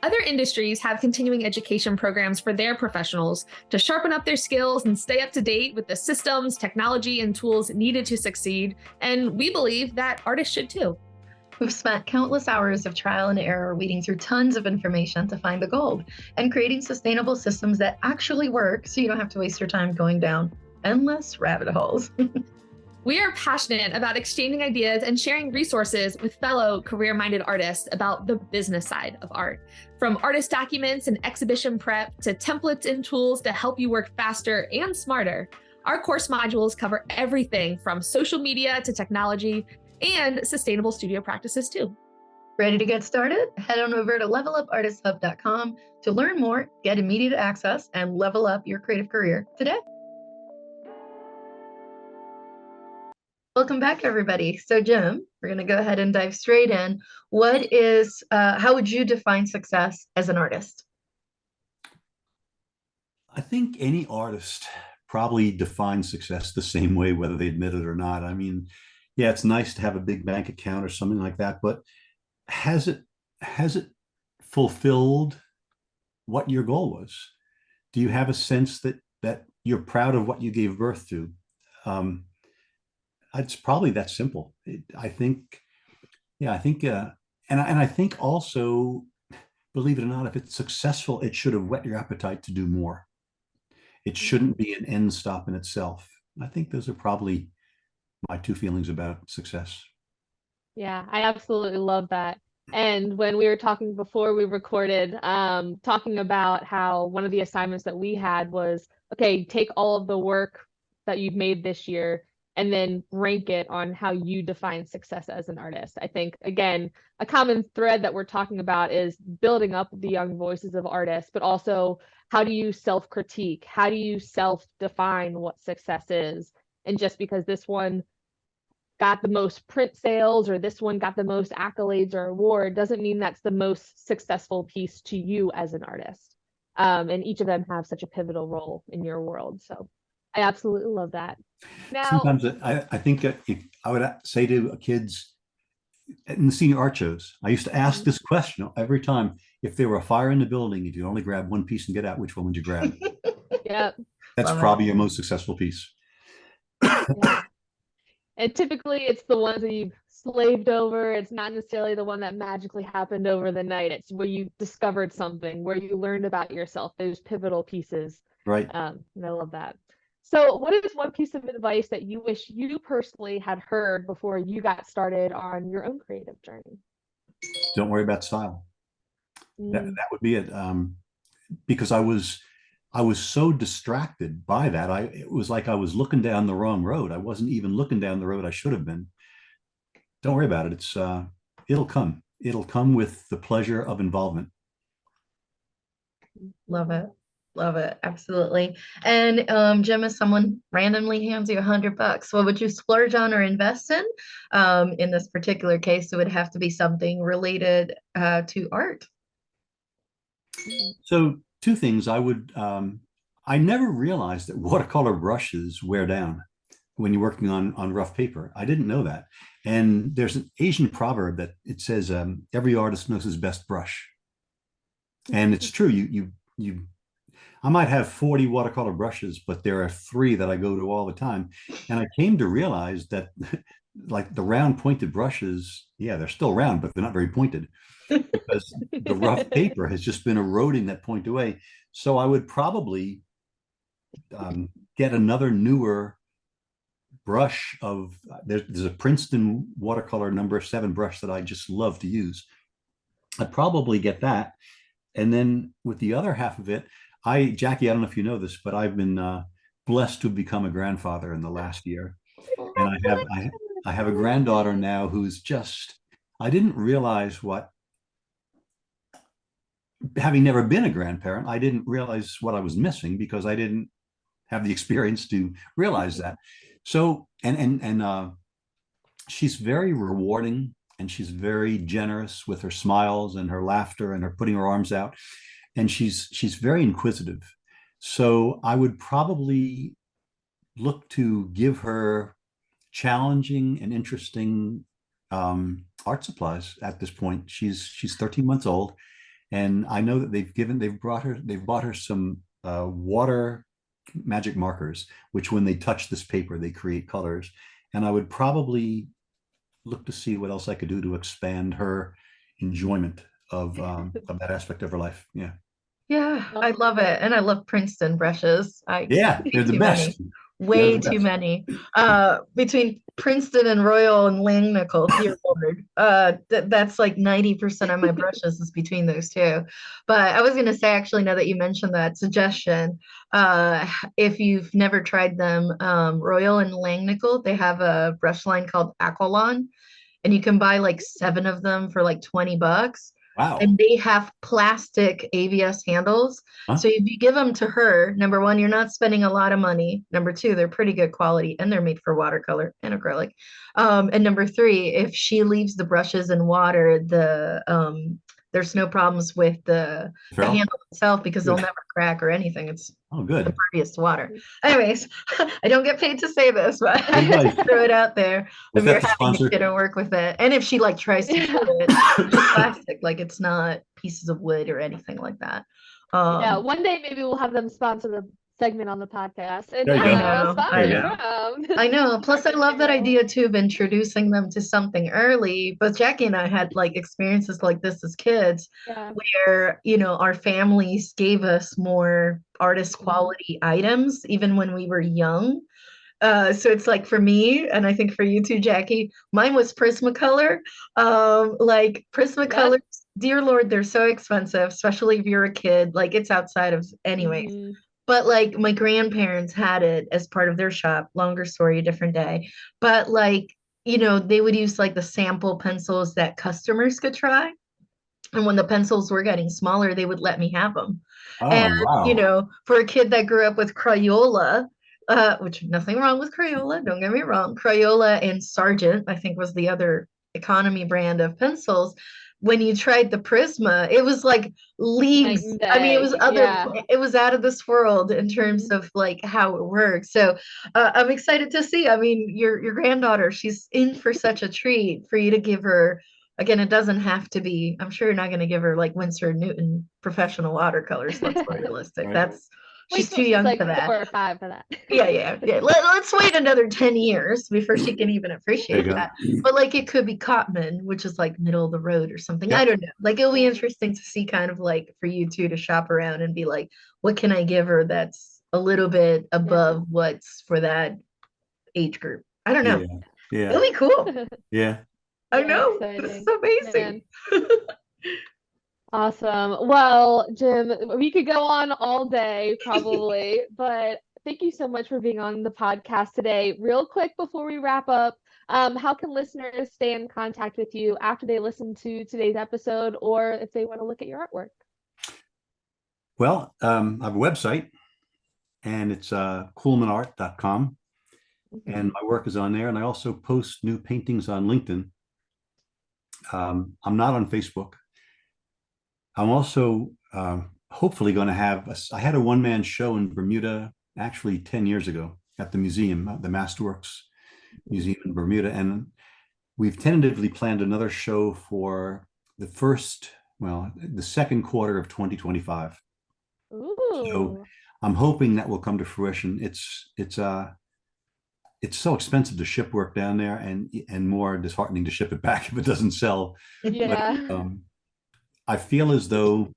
Other industries have continuing education programs for their professionals to sharpen up their skills and stay up to date with the systems, technology, and tools needed to succeed. And we believe that artists should too. We've spent countless hours of trial and error weeding through tons of information to find the gold and creating sustainable systems that actually work so you don't have to waste your time going down endless rabbit holes. We are passionate about exchanging ideas and sharing resources with fellow career-minded artists about the business side of art. From artist documents and exhibition prep to templates and tools to help you work faster and smarter, our course modules cover everything from social media to technology and sustainable studio practices too. Ready to get started? Head on over to levelupartisthub.com to learn more, get immediate access, and level up your creative career today. Welcome back, everybody. So Jim, we're going to go ahead and dive straight in. How would you define success as an artist? I think any artist probably defines success the same way, whether they admit it or not. I mean, yeah, it's nice to have a big bank account or something like that, but has it fulfilled what your goal was? Do you have a sense that you're proud of what you gave birth to? It's probably that simple. I think, and I think also, believe it or not, if it's successful, it should have whet your appetite to do more. It shouldn't be an end stop in itself. I think those are probably my two feelings about success. Yeah, I absolutely love that. And when we were talking before we recorded, talking about how one of the assignments that we had was, okay, take all of the work that you've made this year and then rank it on how you define success as an artist. I think, again, a common thread that we're talking about is building up the young voices of artists, but also how do you self-critique? How do you self-define what success is? And just because this one got the most print sales or this one got the most accolades or award doesn't mean that's the most successful piece to you as an artist. And each of them have such a pivotal role in your world. So I absolutely love that. Now, sometimes I think if I would say to kids in the senior art shows, I used to ask this question every time: if there were a fire in the building, if you only grab one piece and get out, which one would you grab? yeah, That's probably your most successful piece. yeah. And typically it's the ones that you've slaved over. It's not necessarily the one that magically happened over the night. It's where you discovered something, where you learned about yourself, those pivotal pieces. Right. And I love that. So what is one piece of advice that you wish you personally had heard before you got started on your own creative journey? Don't worry about style. That would be it. Because I was so distracted by that. It was like I was looking down the wrong road. I wasn't even looking down the road I should have been. Don't worry about it. It'll come. It'll come with the pleasure of involvement. Love it. Love it. Absolutely. And Jim, if someone randomly hands you $100, what would you splurge on or invest in? In this particular case, it would have to be something related to art. So two things. I never realized that watercolor brushes wear down when you're working on rough paper. I didn't know that. And there's an Asian proverb that it says, every artist knows his best brush. And it's true. I might have 40 watercolor brushes, but there are 3 that I go to all the time. And I came to realize that like the round pointed brushes, yeah, they're still round, but they're not very pointed because the rough paper has just been eroding that point away. So I would probably get another newer brush there's a Princeton watercolor number 7 brush that I just love to use. I'd probably get that. And then with the other half of it, Jackie, I don't know if you know this, but I've been blessed to become a grandfather in the last year. And I have a granddaughter now who's I didn't realize having never been a grandparent, I didn't realize what I was missing because I didn't have the experience to realize that. So, and she's very rewarding and she's very generous with her smiles and her laughter and her putting her arms out. And she's very inquisitive. So I would probably look to give her challenging and interesting art supplies at this point. She's 13 months old, and I know that they've bought her some water magic markers, which when they touch this paper, they create colors. And I would probably look to see what else I could do to expand her enjoyment of that aspect of her life. Yeah. Yeah, I love it. And I love Princeton brushes. Yeah, they're the best. Way the too best. many. Between Princeton and Royal and Langnickel, dear Lord. That's like 90% of my brushes is between those two. But I was gonna say, actually, now that you mentioned that suggestion, if you've never tried them, Royal and Langnickel, they have a brush line called Aqualon, and you can buy like 7 of them for like $20. Wow. And they have plastic ABS handles. Huh? So if you give them to her, number one, you're not spending a lot of money. Number two, they're pretty good quality and they're made for watercolor and acrylic. And number three, if she leaves the brushes in water, there's no problems with the Farrell? handle itself because they'll Good. never crack or anything. It's Oh, good. impervious to water. Anyways, I don't get paid to say this, but I Good just advice. throw it out there Was if you're that the having sponsor? to get to work with it. And if she like tries to do it, it's just plastic, like it's not pieces of wood or anything like that. Yeah, Um, one day maybe we'll have them sponsor the segment on the podcast. And There you I go. now, know, I There you spotted go. from. I know. Plus, I love that Marketing role. idea too of introducing them to something early. But Jackie and I had like experiences like this as kids, Yeah. where our families gave us more artist quality items even when we were young. So it's like for me, and I think for you too, Jackie, mine was Prismacolor. Like Prismacolors, Yep. dear Lord, they're so expensive, especially if you're a kid. Like it's outside of anyways. Mhm. But like my grandparents had it as part of their shop. Longer story, different day. But like, they would use like the sample pencils that customers could try. And when the pencils were getting smaller, they would let me have them. And, Oh, wow. for a kid that grew up with Crayola, which nothing wrong with Crayola, don't get me wrong, Crayola and Sargent, I think was the other economy brand of pencils. When you tried the Prisma, it was like Night leagues. and I mean, day. Yeah. it was out of this world in terms Mhm. of like how it works. So I'm excited to see. I mean, your granddaughter, she's in for such a treat for you to give her. Again, it doesn't have to be, I'm sure you're not going to give her like Winsor Newton professional watercolors. Let's be realistic. Right. She's Wait till too she's young like for that. 4 or 5 for that. Yeah. Let's wait another 10 years before she can even There appreciate you go. that. But like it could be Cotman, which is like middle of the road or something. I Yep. don't know. Like it'll be Yeah. interesting to see kind of like for you two to shop around and be like, what can I give her that's a little bit above what's for that age group? I don't know. Yeah. It'll Yeah. be cool. Yeah. I Yeah, know. This is exciting. amazing. Man. Awesome. Well, Jim, we could go on all day probably, but thank you so much for being on the podcast today. Real quick before we wrap up, how can listeners stay in contact with you after they listen to today's episode or if they want to look at your artwork? Well, I have a website and it's kuhlmanart.com. And my work is on there. And I also post new paintings on LinkedIn. I'm not on Facebook. I'm also hopefully going to I had a one-man show in Bermuda actually 10 years ago at the museum, the Masterworks Museum in Bermuda. And we've tentatively planned another show for the second quarter of 2025. Ooh. So I'm hoping that will come to fruition. It's so expensive to ship work down there and more disheartening to ship it back if it doesn't sell. Yeah. But, I feel as though,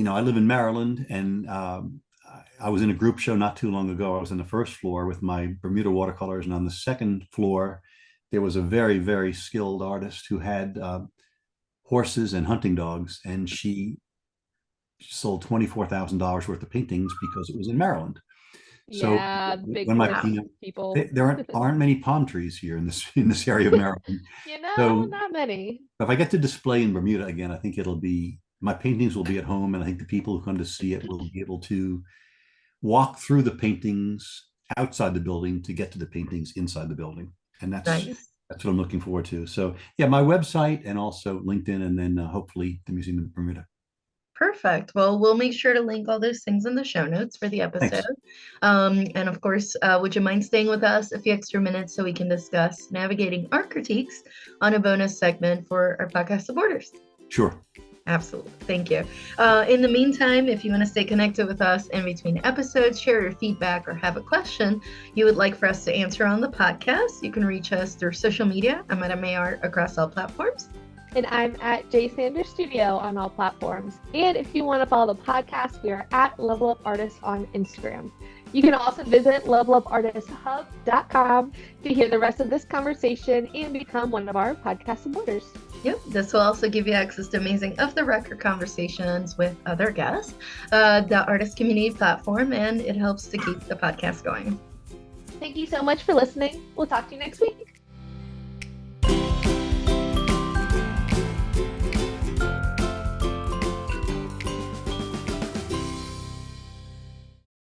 I live in Maryland and I was in a group show not too long ago. I was on the first floor with my Bermuda watercolors, and on the second floor, there was a very, very skilled artist who had horses and hunting dogs, and she sold $24,000 worth of paintings because it was in Maryland. So Yeah, big when horse people. there aren't many palm trees here in this area of Maryland. So Not many. if I get to display in Bermuda again, I think my paintings will be at home, and I think the people who come to see it will be able to walk through the paintings outside the building to get to the paintings inside the building. And that's Nice. what I'm looking forward to. So yeah, my website and also LinkedIn, and then hopefully the Museum of Bermuda. Perfect. Well, we'll make sure to link all those things in the show notes for the episode. Thanks. And of course, would you mind staying with us a few extra minutes so we can discuss navigating art critiques on a bonus segment for our podcast supporters? Sure. Absolutely. Thank you. In the meantime, if you want to stay connected with us in between episodes, share your feedback, or have a question you would like for us to answer on the podcast, you can reach us through social media. I'm at MART across all platforms. And I'm at J Sanders Studio on all platforms. And if you want to follow the podcast, we are at Level Up Artists on Instagram. You can also visit levelupartisthub.com to hear the rest of this conversation and become one of our podcast supporters. Yep, this will also give you access to amazing off-the-record conversations with other guests, the artist community platform, and it helps to keep the podcast going. Thank you so much for listening. We'll talk to you next week.